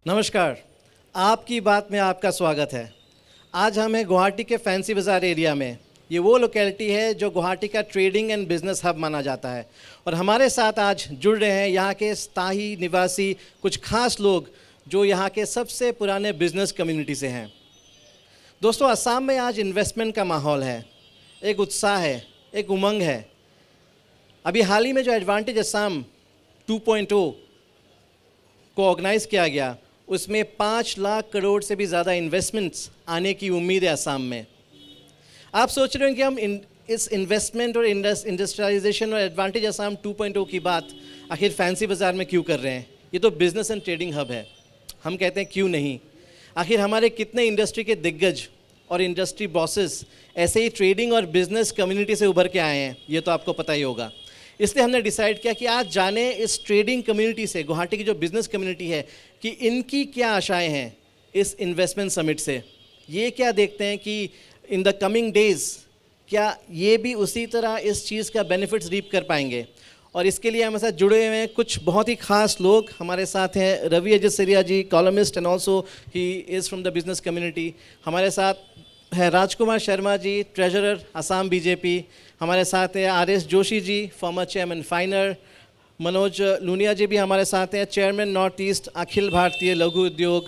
नमस्कार। आपकी बात में आपका स्वागत है। आज हम हैं गुवाहाटी के फैंसी बाज़ार एरिया में। ये वो लोकेलिटी है जो गुवाहाटी का ट्रेडिंग एंड बिज़नेस हब माना जाता है और हमारे साथ आज जुड़ रहे हैं यहाँ के स्थायी निवासी कुछ खास लोग जो यहाँ के सबसे पुराने बिज़नेस कम्युनिटी से हैं। दोस्तों, असम में आज इन्वेस्टमेंट का माहौल है, एक उत्साह है, एक उमंग है। अभी हाल ही में जो एडवांटेज असम 2.0 को ऑर्गेनाइज़ किया गया, उसमें 5 लाख करोड़ से भी ज़्यादा इन्वेस्टमेंट्स आने की उम्मीद है असम में। आप सोच रहे हैं कि हम इस इन्वेस्टमेंट और इंडस्ट्रियलाइजेशन और एडवांटेज असम 2.0 की बात आखिर फैंसी बाज़ार में क्यों कर रहे हैं? ये तो बिज़नेस एंड ट्रेडिंग हब है। हम कहते हैं क्यों नहीं। आखिर हमारे कितने इंडस्ट्री के दिग्गज और इंडस्ट्री बॉसेस ऐसे ही ट्रेडिंग और बिज़नेस कम्युनिटी से उभर के आए हैं, ये तो आपको पता ही होगा। इसलिए हमने डिसाइड किया कि आज जाने इस ट्रेडिंग कम्युनिटी से, गुवाहाटी की जो बिज़नेस कम्युनिटी है, कि इनकी क्या आशाएं हैं इस इन्वेस्टमेंट समिट से। ये क्या देखते हैं कि इन द कमिंग डेज़ क्या ये भी उसी तरह इस चीज़ का बेनिफिट्स रीप कर पाएंगे। और इसके लिए हमारे साथ जुड़े हुए हैं कुछ बहुत ही खास लोग। हमारे साथ हैं Ravi Ajit Sariya ji, columnist and also he is from the business community. हमारे साथ है राजकुमार शर्मा जी, ट्रेजरर असम बीजेपी। हमारे साथ है R S. Joshi ji, former chairman FINER. Manoj Lunia ji भी हमारे साथ हैं, chairman north east Akhil Bharatiya लघु उद्योग।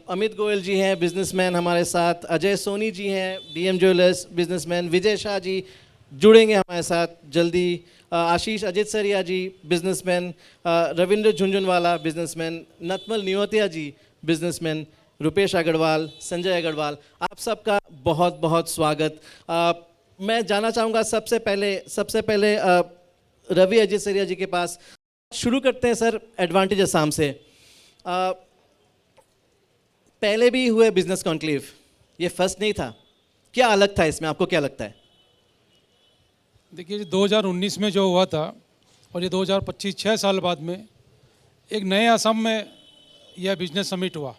अमित गोयल जी हैं, बिजनेसमैन हमारे साथ। अजय सोनी जी हैं, DM jewellers businessman. Vijay Shah ji जुड़ेंगे हमारे साथ जल्दी। आशीष अजित सरिया जी, बिजनेसमैन। रविंद्र झुंझुनवाला, बिजनेसमैन। नतमल नियोतिया जी, बिजनेसमैन। रुपेश अग्रवाल, संजय अग्रवाल, आप सबका बहुत बहुत स्वागत। मैं जाना चाहूँगा सबसे पहले रवि अजित सरिया जी के पास। शुरू करते हैं सर एडवांटेज असम से। पहले भी हुए बिजनेस कॉन्क्लेव, ये फर्स्ट नहीं था। क्या अलग था इसमें, आपको क्या लगता है? देखिए, 2019 में जो हुआ था और ये 2025 6 साल बाद में एक नए असम में यह बिजनेस समिट हुआ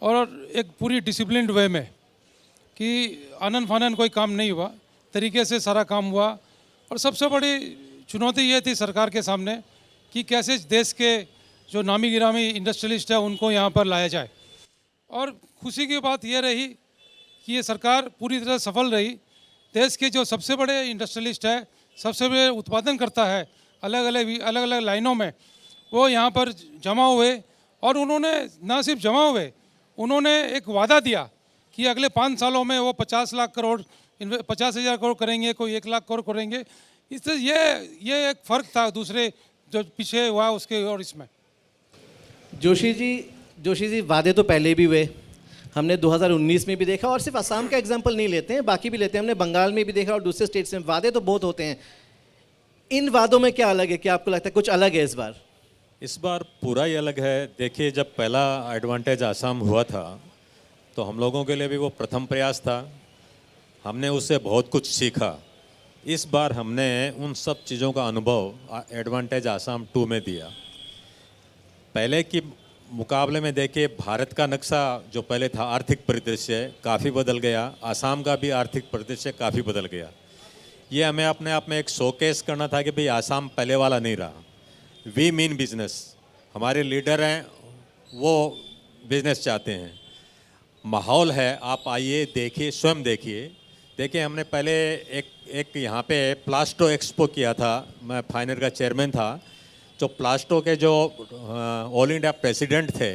और एक पूरी डिसिप्लिन्ड वे में कि आनन फानन कोई काम नहीं हुआ, तरीके से सारा काम हुआ। और सबसे बड़ी चुनौती ये थी सरकार के सामने कि कैसे देश के जो नामी गिरामी इंडस्ट्रियलिस्ट है उनको यहाँ पर लाया जाए। और खुशी की बात यह रही कि ये सरकार पूरी तरह सफल रही। देश के जो सबसे बड़े इंडस्ट्रियलिस्ट है, सबसे बड़े उत्पादन करता है अलग अलग लाइनों में, वो यहाँ पर जमा हुए और उन्होंने न सिर्फ जमा हुए, उन्होंने एक वादा दिया कि अगले 5 सालों में वो 50,000 करोड़ करेंगे, कोई 1 लाख करोड़ करेंगे। इससे ये एक फ़र्क था दूसरे जो पीछे हुआ उसके और इसमें। जोशी जी, वादे तो पहले भी हुए, हमने 2019 में भी देखा और सिर्फ असम का एग्जांपल नहीं लेते हैं, बाकी भी लेते हैं। हमने बंगाल में भी देखा और दूसरे स्टेट्स में वादे तो बहुत होते हैं। इन वादों में क्या अलग है? क्या आपको लगता है कुछ अलग है इस बार? इस बार पूरा ही अलग है। देखिए, जब पहला एडवांटेज असम हुआ था तो हम लोगों के लिए भी वो प्रथम प्रयास था। हमने उससे बहुत कुछ सीखा। इस बार हमने उन सब चीज़ों का अनुभव एडवांटेज असम 2 में दिया। पहले की मुकाबले में देखिए, भारत का नक्शा जो पहले था, आर्थिक परिदृश्य काफ़ी बदल गया। असम का भी आर्थिक परिदृश्य काफ़ी बदल गया। ये हमें अपने आप में एक शोकेस करना था कि भाई असम पहले वाला नहीं रहा। We mean business. हमारे लीडर हैं, वो बिजनेस चाहते हैं। माहौल है, आप आइए, देखिए, स्वयं देखिए। हमने पहले एक यहाँ पे प्लास्टो एक्सपो किया था। मैं फाइनर का चेयरमैन था। जो प्लास्टो के जो ऑल इंडिया प्रेसिडेंट थे,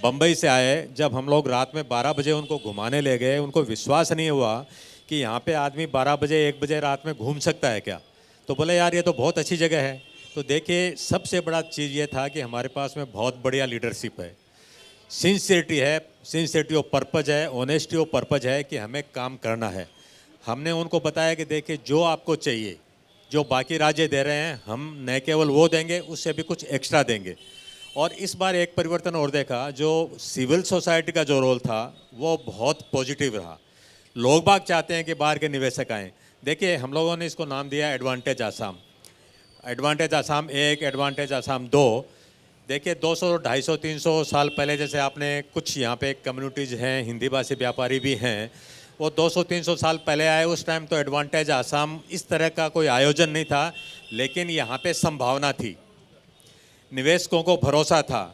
बम्बई से आए। जब हम लोग रात में 12 बजे उनको घुमाने ले गए, उनको विश्वास नहीं हुआ कि यहाँ पे आदमी 12 बजे 1 बजे रात में घूम सकता है क्या। तो बोले यार, ये तो बहुत अच्छी जगह है। तो देखिए, सबसे बड़ा चीज़ ये था कि हमारे पास में बहुत बढ़िया लीडरशिप है, सिंसियरिटी है, सिंसियरिटी ऑफ पर्पज है, ऑनेस्टी ऑफ पर्पज है कि हमें काम करना है। हमने उनको बताया कि देखिए, जो आपको चाहिए, जो बाकी राज्य दे रहे हैं, हम न केवल वो देंगे, उससे भी कुछ एक्स्ट्रा देंगे। और इस बार एक परिवर्तन और देखा, जो सिविल सोसाइटी का जो रोल था वो बहुत पॉजिटिव रहा। लोग बाग चाहते हैं कि बाहर के निवेशक आएँ। देखिए, हम लोगों ने इसको नाम दिया advantage Assam. Advantage Assam 1, advantage Assam 2। देखिए, 200, 250, 300 साल पहले, जैसे आपने कुछ यहाँ पे कम्युनिटीज़ हैं, हिंदी भाषी व्यापारी भी हैं, वो 200-300 साल पहले आए। उस टाइम तो एडवांटेज असम इस तरह का कोई आयोजन नहीं था, लेकिन यहाँ पे संभावना थी, निवेशकों को भरोसा था।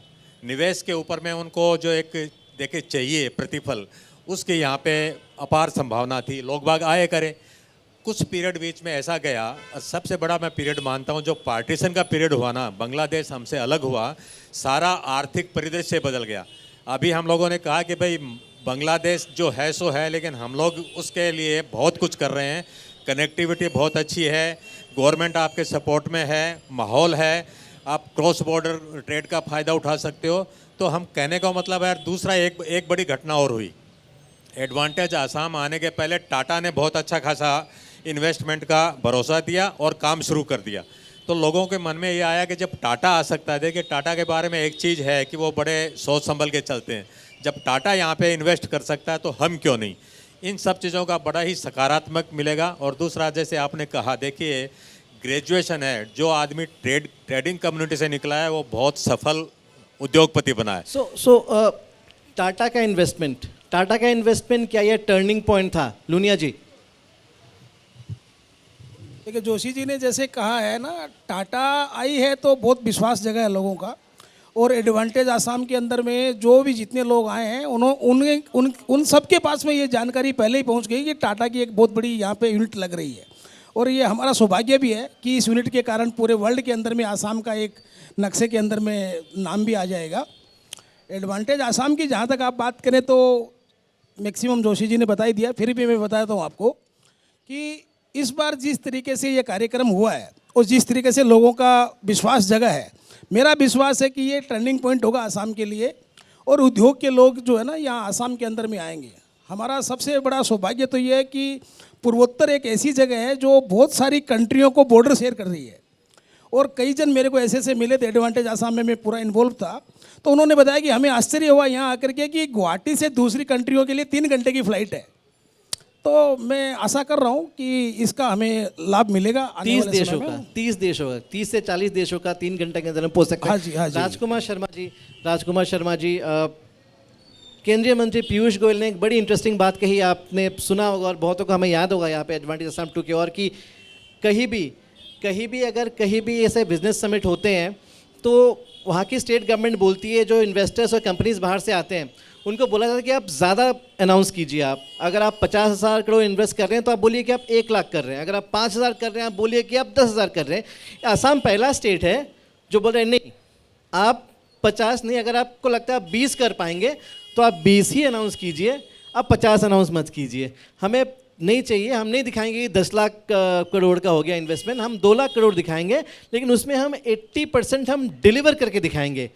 निवेश के ऊपर में उनको जो एक देखिए चाहिए प्रतिफल, उसके यहाँ पे अपार संभावना थी। लोग बाग आए करे, कुछ पीरियड बीच में ऐसा गया, सबसे बड़ा मैं पीरियड मानता हूँ जो पार्टीशन का पीरियड हुआ ना, बांग्लादेश हमसे अलग हुआ, सारा आर्थिक परिदृश्य बदल गया। अभी हम लोगों ने कहा कि भाई बांग्लादेश जो है सो है, लेकिन हम लोग उसके लिए बहुत कुछ कर रहे हैं। कनेक्टिविटी बहुत अच्छी है, गवर्नमेंट आपके सपोर्ट में है, माहौल है, आप क्रॉस बॉर्डर ट्रेड का फ़ायदा उठा सकते हो। तो हम कहने का मतलब है यार, दूसरा एक बड़ी घटना और हुई। एडवांटेज आसाम आने के पहले टाटा ने बहुत अच्छा खासा इन्वेस्टमेंट का भरोसा दिया और काम शुरू कर दिया। तो लोगों के मन में ये आया कि जब टाटा आ सकता है, देखिए टाटा के बारे में एक चीज़ है कि वो बड़े सोच संभल के चलते हैं। जब टाटा यहाँ पे इन्वेस्ट कर सकता है तो हम क्यों नहीं। इन सब चीज़ों का बड़ा ही सकारात्मक मिलेगा। और दूसरा, जैसे आपने कहा, देखिए ग्रेजुएशन है, जो आदमी ट्रेडिंग कम्युनिटी से निकला है वो बहुत सफल उद्योगपति बना है। सो टाटा का इन्वेस्टमेंट क्या ये टर्निंग पॉइंट था लुनिया जी? देखिए जोशी जी ने जैसे कहा है ना, टाटा आई है तो बहुत विश्वास जगह है लोगों का। और एडवांटेज आसाम के अंदर में जो भी जितने लोग आए हैं उन सब के पास में ये जानकारी पहले ही पहुंच गई कि टाटा की एक बहुत बड़ी यहाँ पे यूनिट लग रही है। और ये हमारा सौभाग्य भी है कि इस यूनिट के कारण पूरे वर्ल्ड के अंदर में आसाम का एक नक्शे के अंदर में नाम भी आ जाएगा। एडवांटेज आसाम की जहाँ तक आप बात करें तो मैक्सिमम जोशी जी ने बता ही दिया, फिर भी मैं बताता हूँ आपको कि इस बार जिस तरीके से ये कार्यक्रम हुआ है और जिस तरीके से लोगों का विश्वास जगह है, मेरा विश्वास है कि ये टर्निंग पॉइंट होगा आसाम के लिए। और उद्योग के लोग जो है ना यहाँ आसाम के अंदर में आएंगे। हमारा सबसे बड़ा सौभाग्य तो ये है कि पूर्वोत्तर एक ऐसी जगह है जो बहुत सारी कंट्रियों को बॉर्डर शेयर कर रही है। और कई जन मेरे को ऐसे मिले थे, एडवांटेज आसाम में मैं पूरा इन्वॉल्व था, तो उन्होंने बताया कि हमें आश्चर्य हुआ यहाँ आकर के कि गुवाहाटी से दूसरी कंट्रियों के लिए 3 घंटे की फ़्लाइट है। तो मैं आशा कर रहा हूँ कि इसका हमें लाभ मिलेगा। 30 देशों का 30 से 40 देशों का 3 घंटे के अंदर में पहुंच सकते हैं। हाँ जी, हाँ जी। राजकुमार शर्मा जी, केंद्रीय मंत्री पीयूष गोयल ने एक बड़ी इंटरेस्टिंग बात कही, आपने सुना होगा और बहुतों को हमें याद होगा यहाँ पे एडवांटेज आसाम 2 की ओर, कि कहीं भी ऐसे बिजनेस समिट होते हैं तो वहाँ की स्टेट गवर्नमेंट बोलती है, जो इन्वेस्टर्स और कंपनीज बाहर से आते हैं उनको बोला जाता है कि आप ज़्यादा अनाउंस कीजिए। आप अगर आप 50,000 करोड़ इन्वेस्ट कर रहे हैं तो आप बोलिए कि आप 1 लाख कर रहे हैं। अगर आप 5,000 कर रहे हैं आप बोलिए कि आप 10,000 कर रहे हैं। आसाम पहला स्टेट है जो बोल रहे हैं नहीं, आप 50 नहीं, अगर आपको लगता है आप 20 कर पाएंगे तो आप 20 ही अनाउंस कीजिए, आप 50 अनाउंस मत कीजिए। हमें नहीं चाहिए, हम नहीं दिखाएंगे कि 10 लाख करोड़ का हो गया इन्वेस्टमेंट, हम 2 लाख करोड़ दिखाएंगे, लेकिन उसमें हम 80% हम डिलीवर करके दिखाएंगे।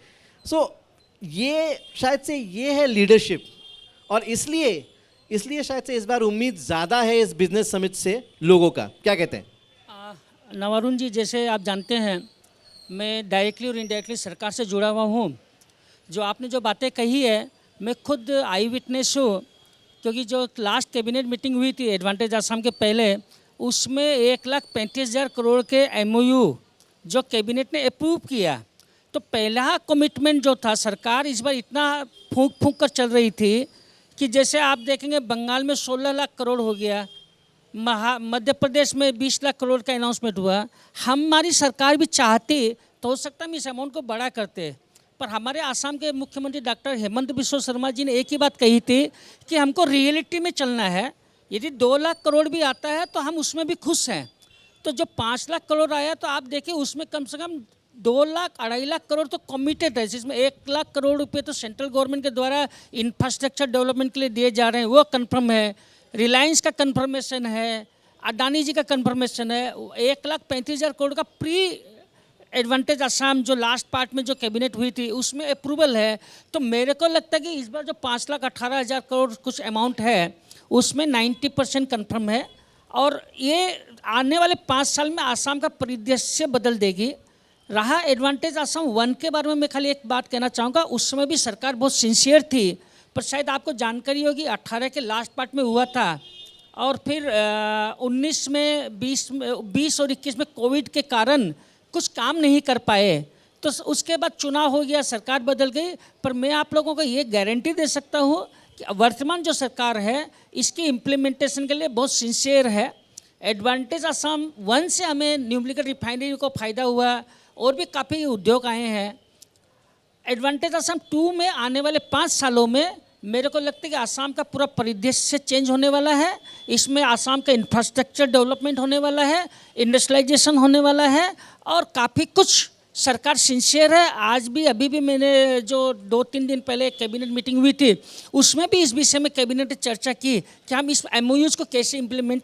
सो ये शायद से ये है लीडरशिप, और इसलिए शायद से इस बार उम्मीद ज़्यादा है इस बिजनेस समिट से लोगों का। क्या कहते हैं? नवारुण जी, जैसे आप जानते हैं मैं डायरेक्टली और इनडायरेक्टली सरकार से जुड़ा हुआ हूँ। जो आपने जो बातें कही है मैं खुद आई विटनेस हूँ, क्योंकि जो लास्ट कैबिनेट मीटिंग हुई थी एडवांटेज आसाम के पहले, उसमें 1,35,000 करोड़ के MOU जो कैबिनेट ने अप्रूव किया। तो पहला कमिटमेंट जो था, सरकार इस बार इतना फूंक कर चल रही थी कि जैसे आप देखेंगे बंगाल में 16 लाख करोड़ हो गया, मध्य प्रदेश में 20 लाख करोड़ का अनाउंसमेंट हुआ। हमारी सरकार भी चाहती तो हो सकता है हम इस अमाउंट को बड़ा करते, पर हमारे आसाम के मुख्यमंत्री डॉक्टर हेमंत बिश्व शर्मा जी ने एक ही बात कही थी कि हमको रियलिटी में चलना है। यदि 2 लाख करोड़ भी आता है तो हम उसमें भी खुश हैं। तो जब 5 लाख करोड़ आया तो आप देखिए उसमें कम से कम 2 लाख 2.5 लाख करोड़ तो कमिटेड है, जिसमें 1 लाख करोड़ रुपए तो सेंट्रल गवर्नमेंट के द्वारा इंफ्रास्ट्रक्चर डेवलपमेंट के लिए दिए जा रहे हैं, वो कंफर्म है। रिलायंस का कंफर्मेशन है, अडानी जी का कंफर्मेशन है। 1,35,000 करोड़ का प्री एडवांटेज आसाम जो लास्ट पार्ट में जो कैबिनेट हुई थी उसमें अप्रूवल है। तो मेरे को लगता है कि इस बार जो 5,18,000 करोड़ कुछ अमाउंट है उसमें 90% कन्फर्म है, और ये आने वाले 5 साल में आसाम का परिदृश्य बदल देगी। रहा एडवांटेज आसाम 1 के बारे में मैं खाली एक बात कहना चाहूँगा, उस समय भी सरकार बहुत सिंसियर थी, पर शायद आपको जानकारी होगी 18 के लास्ट पार्ट में हुआ था, और फिर 19 में 20 और 21 में कोविड के कारण कुछ काम नहीं कर पाए, तो उसके बाद चुनाव हो गया, सरकार बदल गई। पर मैं आप लोगों को ये गारंटी दे सकता हूँ कि वर्तमान जो सरकार है इसकी इम्प्लीमेंटेशन के लिए बहुत सिंसियर है। एडवांटेज आसाम 1 से हमें न्यूमेरिकल रिफाइनरी को फ़ायदा हुआ और भी काफ़ी उद्योग आए हैं। एडवांटेज असम 2 में आने वाले 5 सालों में मेरे को लगता है कि आसाम का पूरा परिदृश्य चेंज होने वाला है। इसमें आसाम का इंफ्रास्ट्रक्चर डेवलपमेंट होने वाला है, इंडस्ट्रियलाइजेशन होने वाला है और काफ़ी कुछ सरकार सिंसियर है। आज भी अभी भी मैंने जो 2-3 दिन पहले कैबिनेट मीटिंग हुई थी उसमें भी इस विषय में कैबिनेट ने चर्चा की कि हम इस MOUs को कैसे इम्प्लीमेंट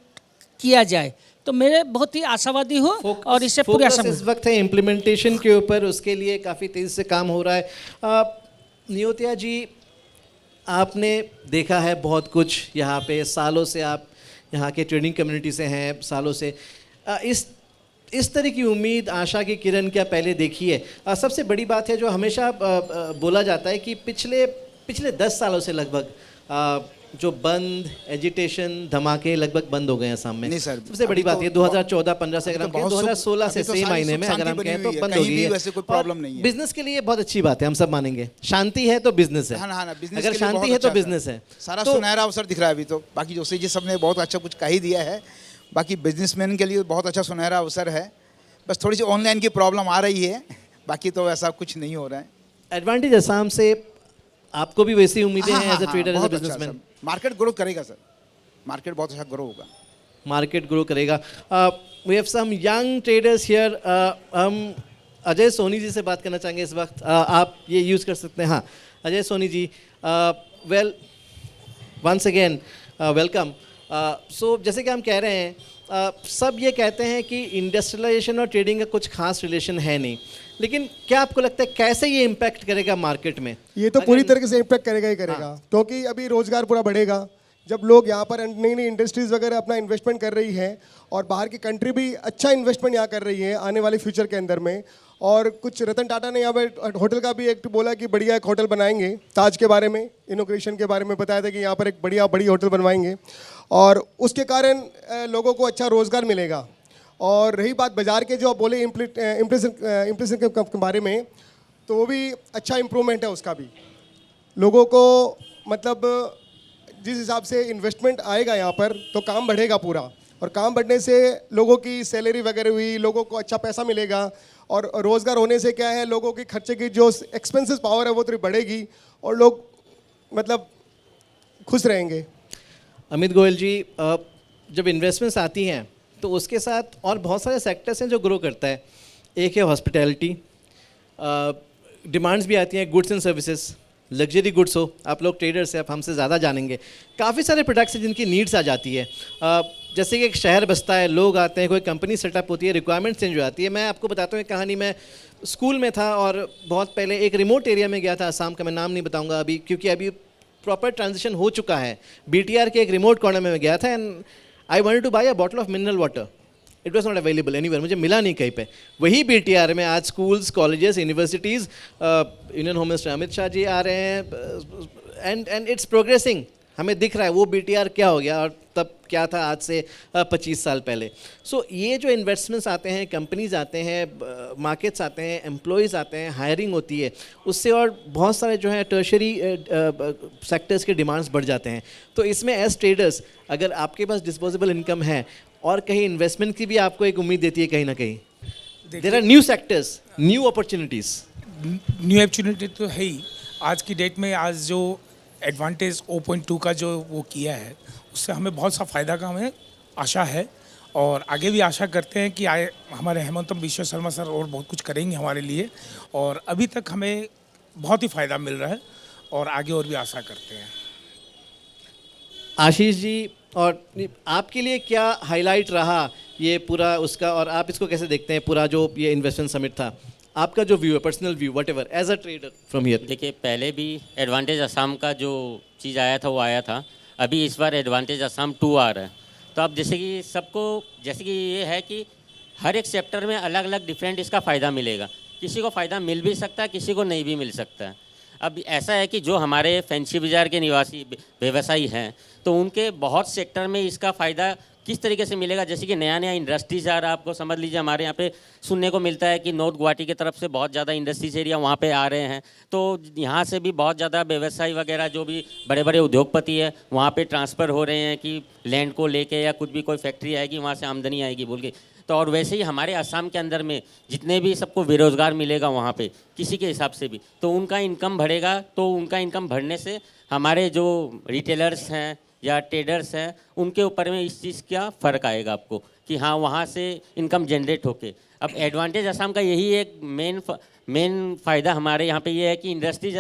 किया जाए। तो मेरे बहुत ही आशावादी हूँ और इससे पूरे फोकस असम इस वक्त है इम्प्लीमेंटेशन के ऊपर, उसके लिए काफ़ी तेज़ी से काम हो रहा है। नियोतिया जी, आपने देखा है बहुत कुछ यहाँ पे, सालों से आप यहाँ के ट्रेडिंग कम्युनिटी से हैं, सालों से इस तरह की उम्मीद, आशा की किरण क्या पहले देखी है? सबसे बड़ी बात है जो हमेशा बोला जाता है कि पिछले 10 सालों से लगभग जो बंद एजिटेशन धमाके लगभग बंद हो गए हैं असम में। नहीं सर, सबसे बड़ी बात ये 2014-15 से अगर हम कहें, 2016 से 6 महीने में अगर हम कहें तो बंद हो गई है। वैसे कोई प्रॉब्लम नहीं है। बिजनेस के लिए बहुत अच्छी बात है, हम सब मानेंगे। शांति है तो बिजनेस है। हाँ, बिजनेस अगर शांति है तो बिजनेस है। सारा तो सुनहरा अवसर दिख रहा है अभी तो। बाकी जो जी सबने बहुत अच्छा कुछ कह ही दिया है। बाकी बिजनेसमैन के लिए बहुत अच्छा सुनहरा अवसर है। बस थोड़ी सी ऑनलाइन की प्रॉब्लम आ रही है, बाकी तो ऐसा कुछ नहीं हो रहा है। एडवांटेज असम से आपको भी वैसी उम्मीदें हैं as a trader, as a businessman? Market grow करेगा सर, मार्केट बहुत अच्छा ग्रो होगा। मार्केट ग्रो करेगा। We have some young traders here. हम अजय सोनी जी से बात करना चाहेंगे इस वक्त। आप ये यूज़ कर सकते हैं। हाँ, Ajay Soni ji, well once again welcome. सो जैसे कि हम कह रहे हैं, सब ये कहते हैं कि इंडस्ट्रियलाइजेशन और ट्रेडिंग का कुछ खास रिलेशन है नहीं, लेकिन क्या आपको लगता है कैसे ये इम्पैक्ट करेगा मार्केट में? ये तो पूरी तरीके से इम्पैक्ट करेगा ही करेगा, क्योंकि अभी रोजगार पूरा बढ़ेगा। जब लोग यहाँ पर नई नई इंडस्ट्रीज़ वगैरह अपना इन्वेस्टमेंट कर रही है और बाहर की कंट्री भी अच्छा इन्वेस्टमेंट यहाँ कर रही है आने वाले फ्यूचर के अंदर में। और कुछ रतन टाटा ने यहाँ पर होटल का भी एक बोला कि बढ़िया एक होटल बनाएंगे, ताज के बारे में, इनोग्रेशन के बारे में बताया था कि यहाँ पर एक बड़ी होटल बनवाएंगे और उसके कारण लोगों को अच्छा रोज़गार मिलेगा। और रही बात बाज़ार के जो बोले इम्प्रेशन के बारे में, तो वो भी अच्छा इम्प्रूवमेंट है उसका भी। लोगों को मतलब जिस हिसाब से इन्वेस्टमेंट आएगा यहाँ पर तो काम बढ़ेगा पूरा, और काम बढ़ने से लोगों की सैलरी वगैरह हुई, लोगों को अच्छा पैसा मिलेगा और रोज़गार होने से क्या है, लोगों के खर्चे की जो एक्सपेंसेस पावर है वो थोड़ी बढ़ेगी और लोग मतलब खुश रहेंगे। अमित गोयल जी, जब इन्वेस्टमेंट्स आती हैं तो उसके साथ और बहुत सारे सेक्टर्स हैं जो ग्रो करता है। एक है हॉस्पिटैलिटी, डिमांड्स भी आती हैं goods and services, luxury goods हो, आप लोग ट्रेडर्स हैं, आप हमसे ज़्यादा जानेंगे। काफ़ी सारे प्रोडक्ट्स हैं जिनकी नीड्स आ जाती है। जैसे कि एक शहर बसता है, लोग आते हैं, कोई कंपनी सेटअप होती है, रिक्वायरमेंट चेंज हो जाती है। मैं आपको बताता हूँ एक कहानी। मैं स्कूल में था और बहुत पहले एक रिमोट एरिया में गया था असम का, मैं नाम नहीं बताऊँगा अभी क्योंकि अभी प्रॉपर ट्रांजिशन हो चुका है। BTR के एक रिमोट कॉर्नर में मैं गया था and I wanted to buy a bottle of mineral water. It was not available anywhere, मुझे मिला नहीं कहीं पे। वही BTR में आज schools, colleges, universities, union home minister Amit Shah ji आ रहे हैं एंड इट्स प्रोग्रेसिंग। हमें दिख रहा है वो BTR क्या हो गया और तब क्या था आज से 25 साल पहले। सो ये जो इन्वेस्टमेंट्स आते हैं, कंपनीज आते हैं, मार्केट्स आते हैं, एम्प्लॉयज़ आते हैं, हायरिंग होती है, उससे और बहुत सारे जो है टर्शरी सेक्टर्स के डिमांड्स बढ़ जाते हैं। तो इसमें एज ट्रेडर्स अगर आपके पास डिस्पोजेबल इनकम है और कहीं इन्वेस्टमेंट की भी आपको एक उम्मीद देती है कहीं ना कहीं, there are new sectors, new opportunities. New opportunity तो है ही। आज की डेट में आज जो एडवांटेज 0.2 का जो वो किया है उससे हमें बहुत सा फ़ायदा का हमें आशा है और आगे भी आशा करते हैं कि हमारे हेमंतम बिश्व शर्मा सर और बहुत कुछ करेंगे हमारे लिए। और अभी तक हमें बहुत ही फ़ायदा मिल रहा है और आगे और भी आशा करते हैं। आशीष जी, और आपके लिए क्या हाईलाइट रहा ये पूरा उसका, और आप इसको कैसे देखते हैं पूरा जो ये इन्वेस्टमेंट समिट था? आपका जो व्यू है, personal view, whatever, as a trader from here. देखिए, पहले भी एडवांटेज असम का जो चीज़ आया था वो आया था। अभी इस बार एडवांटेज असम 2 आ रहा है। तो अब जैसे कि सबको, जैसे कि ये है कि हर एक सेक्टर में अलग अलग डिफरेंट इसका फ़ायदा मिलेगा। किसी को फ़ायदा मिल भी सकता है, किसी को नहीं भी मिल सकता है। अब ऐसा है कि जो हमारे फैंसी बाज़ार के निवासी व्यवसायी हैं तो उनके बहुत सेक्टर में इसका फ़ायदा किस तरीके से मिलेगा। जैसे कि नया नया इंडस्ट्रीज आ रहा है, आपको समझ लीजिए हमारे यहाँ पे सुनने को मिलता है कि नॉर्थ गुवाहाटी की तरफ से बहुत ज़्यादा इंडस्ट्रीज एरिया वहाँ पे आ रहे हैं। तो यहाँ से भी बहुत ज़्यादा व्यवसायी वगैरह जो भी बड़े बड़े उद्योगपति है वहाँ पे ट्रांसफ़र हो रहे हैं कि लैंड को लेके या कुछ भी कोई फैक्ट्री आएगी वहाँ से आमदनी आएगी बोल के। तो और वैसे ही हमारे असम के अंदर में जितने भी सबको बेरोज़गार मिलेगा वहाँ पे किसी के हिसाब से भी, तो उनका इनकम बढ़ेगा, तो उनका इनकम बढ़ने से हमारे जो रिटेलर्स हैं या ट्रेडर्स हैं उनके ऊपर में इस चीज़ का फ़र्क आएगा आपको कि हाँ वहाँ से इनकम जनरेट होके। अब एडवांटेज असम का यही एक मेन फ़ायदा हमारे यहाँ पे ये है कि इंडस्ट्री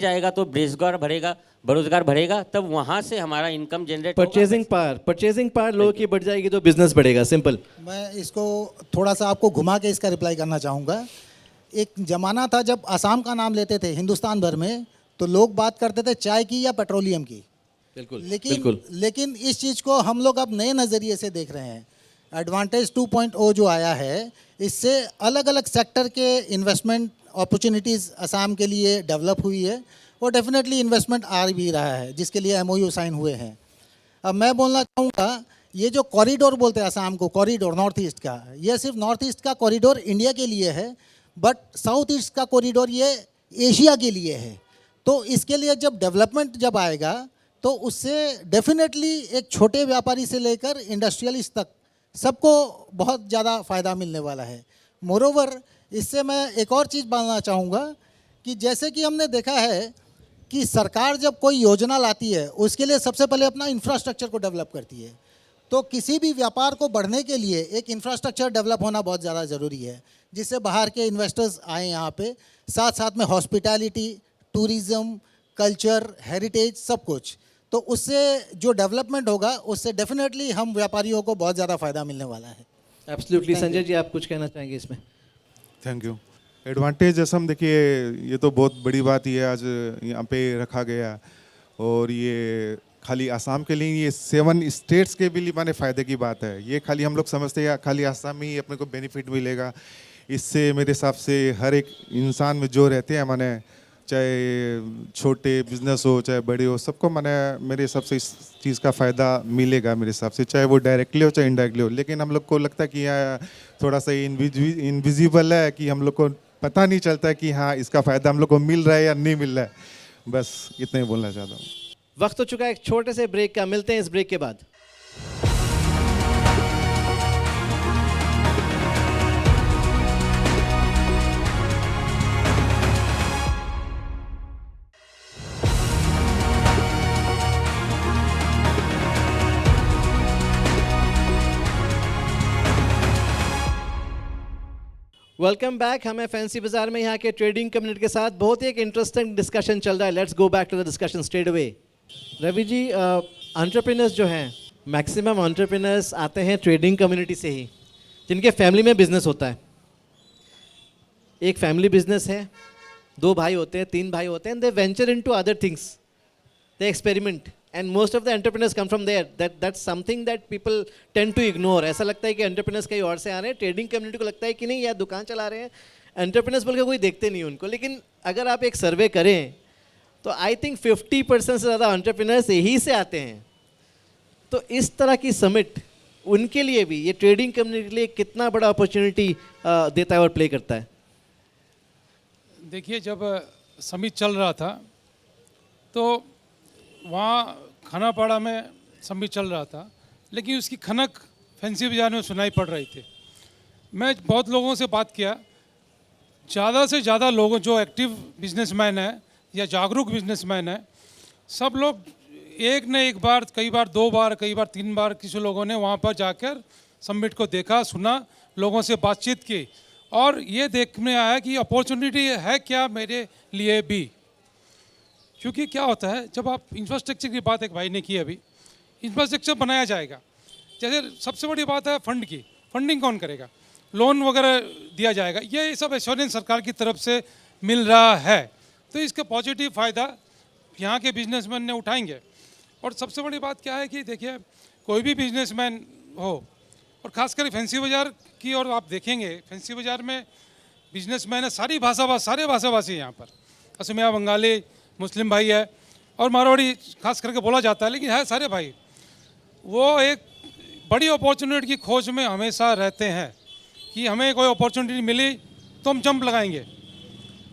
जाएगा तो बेरोजगार बढ़ेगा, तब वहाँ से हमारा इनकम जनरेट होगा। परचेजिंग पावर लोगों की बढ़ जाएगी तो बिजनेस बढ़ेगा, सिंपल। मैं इसको थोड़ा सा आपको घुमा के इसका रिप्लाई करना चाहूँगा। एक ज़माना था जब असम का नाम लेते थे हिंदुस्तान भर में तो लोग बात करते थे चाय की या पेट्रोलियम की। बिल्कुल। लेकिन इस चीज़ को हम लोग अब नए नज़रिए से देख रहे हैं। एडवांटेज 2.0 जो आया है, इससे अलग अलग सेक्टर के इन्वेस्टमेंट अपॉर्चुनिटीज़ असम के लिए डेवलप हुई है और डेफिनेटली इन्वेस्टमेंट आ भी रहा है, जिसके लिए MOU साइन हुए हैं। अब मैं बोलना चाहूँगा, ये जो कॉरिडोर बोलते हैं असम को, कॉरिडोर नॉर्थ ईस्ट का, ये सिर्फ नॉर्थ ईस्ट का कॉरिडोर इंडिया के लिए है, बट साउथ ईस्ट का कॉरिडोर ये एशिया के लिए है। तो इसके लिए जब डेवलपमेंट जब आएगा तो उससे डेफिनेटली एक छोटे व्यापारी से लेकर इंडस्ट्रियलिस्ट तक सबको बहुत ज़्यादा फ़ायदा मिलने वाला है। मोरोवर, इससे मैं एक और चीज़ बताना चाहूँगा कि जैसे कि हमने देखा है कि सरकार जब कोई योजना लाती है उसके लिए सबसे पहले अपना इंफ्रास्ट्रक्चर को डेवलप करती है। तो किसी भी व्यापार को बढ़ने के लिए एक इंफ्रास्ट्रक्चर डेवलप होना बहुत ज़्यादा ज़रूरी है, जिससे बाहर के इन्वेस्टर्स आएँ यहाँ पे, साथ साथ में हॉस्पिटैलिटी, टूरिज़्म, कल्चर, हेरिटेज, सब कुछ। तो उससे जो डेवलपमेंट होगा उससे डेफिनेटली हम व्यापारियों को बहुत ज़्यादा फ़ायदा मिलने वाला है। एब्सोल्युटली। संजय जी, आप कुछ कहना चाहेंगे इसमें? Thank you. एडवांटेज असम, देखिए ये तो बहुत बड़ी बात ही है आज यहाँ पे रखा गया, और ये खाली असम के लिए, ये 7 स्टेट्स के भी लिए माने फ़ायदे की बात है। ये खाली हम लोग समझते हैं खाली असम में ही अपने को बेनिफिट मिलेगा। इससे मेरे हिसाब से हर एक इंसान में जो रहते हैं, माने चाहे छोटे बिजनेस हो चाहे बड़े हो, सबको माने मेरे हिसाब से इस चीज़ का फ़ायदा मिलेगा मेरे हिसाब से, चाहे वो डायरेक्टली हो चाहे इनडायरेक्टली हो। लेकिन हम लोग को लगता है कि यहाँ थोड़ा सा इनविजिबल है, कि हम लोग को पता नहीं चलता है कि हाँ इसका फ़ायदा हम लोग को मिल रहा है या नहीं मिल रहा है। बस इतना ही बोलना चाहता हूँ। वक्त हो चुका है एक छोटे से ब्रेक का, मिलते हैं इस ब्रेक के बाद। Welcome back. हमें फैंसी बाजार में यहाँ के ट्रेडिंग कम्युनिटी के साथ बहुत ही एक इंटरेस्टिंग डिस्कशन चल रहा है। Let's go back to the discussion straight away. Ravi ji, entrepreneurs जो हैं, मैक्सिमम एंटरप्रेन्योर्स आते हैं ट्रेडिंग कम्युनिटी से ही, जिनके फैमिली में बिजनेस होता है। एक फैमिली बिजनेस है, 2 भाई होते हैं, 3 भाई होते हैं, they venture into other things, they experiment, and most of the entrepreneurs come from there. That's something that people tend to ignore. ऐसा लगता है कि एंटरप्रेन्योर्स कहीं और से आ रहे हैं, ट्रेडिंग कम्युनिटी को लगता है कि नहीं यार दुकान चला रहे हैं, एंटरप्रेन्योर्स बोल के कोई देखते नहीं उनको। लेकिन अगर आप एक सर्वे करें तो आई थिंक 50% से ज़्यादा एंटरप्रेन्योर्स यहीं से आते हैं। तो इस तरह की समिट उनके लिए भी, ये ट्रेडिंग कम्युनिटी के लिए कितना बड़ा अपॉर्चुनिटी देता है और प्ले करता है? देखिए, जब समिट चल रहा था तो वहाँ खानापाड़ा में समिट चल रहा था, लेकिन उसकी खनक फैंसी बाजार में सुनाई पड़ रही थी। मैं बहुत लोगों से बात किया, ज़्यादा से ज़्यादा लोगों जो एक्टिव बिजनेसमैन है या जागरूक बिजनेसमैन है, सब लोग एक न एक बार, कई बार 2 बार, कई बार 3 बार किसी लोगों ने वहाँ पर जाकर समिट को देखा, सुना, लोगों से बातचीत की, और ये देखने आया कि अपॉर्चुनिटी है क्या मेरे लिए भी। क्योंकि क्या होता है, जब आप इंफ्रास्ट्रक्चर की बात एक भाई ने की अभी, इंफ्रास्ट्रक्चर बनाया जाएगा, जैसे सबसे बड़ी बात है फंड की, फंडिंग कौन करेगा, लोन वगैरह दिया जाएगा, ये सब एश्योरेंस सरकार की तरफ से मिल रहा है। तो इसका पॉजिटिव फ़ायदा यहाँ के बिजनेसमैन ने उठाएंगे। और सबसे बड़ी बात क्या है कि देखिए, कोई भी बिजनेसमैन हो, और ख़ासकर फैंसी बाज़ार की और आप देखेंगे, फैंसी बाज़ार में बिजनेसमैन है, सारे भाषाभाषी यहाँ पर, असमिया, बंगाली, मुस्लिम भाई है, और मारवाड़ी खास करके बोला जाता है, लेकिन है सारे भाई। वो एक बड़ी अपॉर्चुनिटी की खोज में हमेशा रहते हैं कि हमें कोई अपॉर्चुनिटी मिली तो हम जंप लगाएंगे।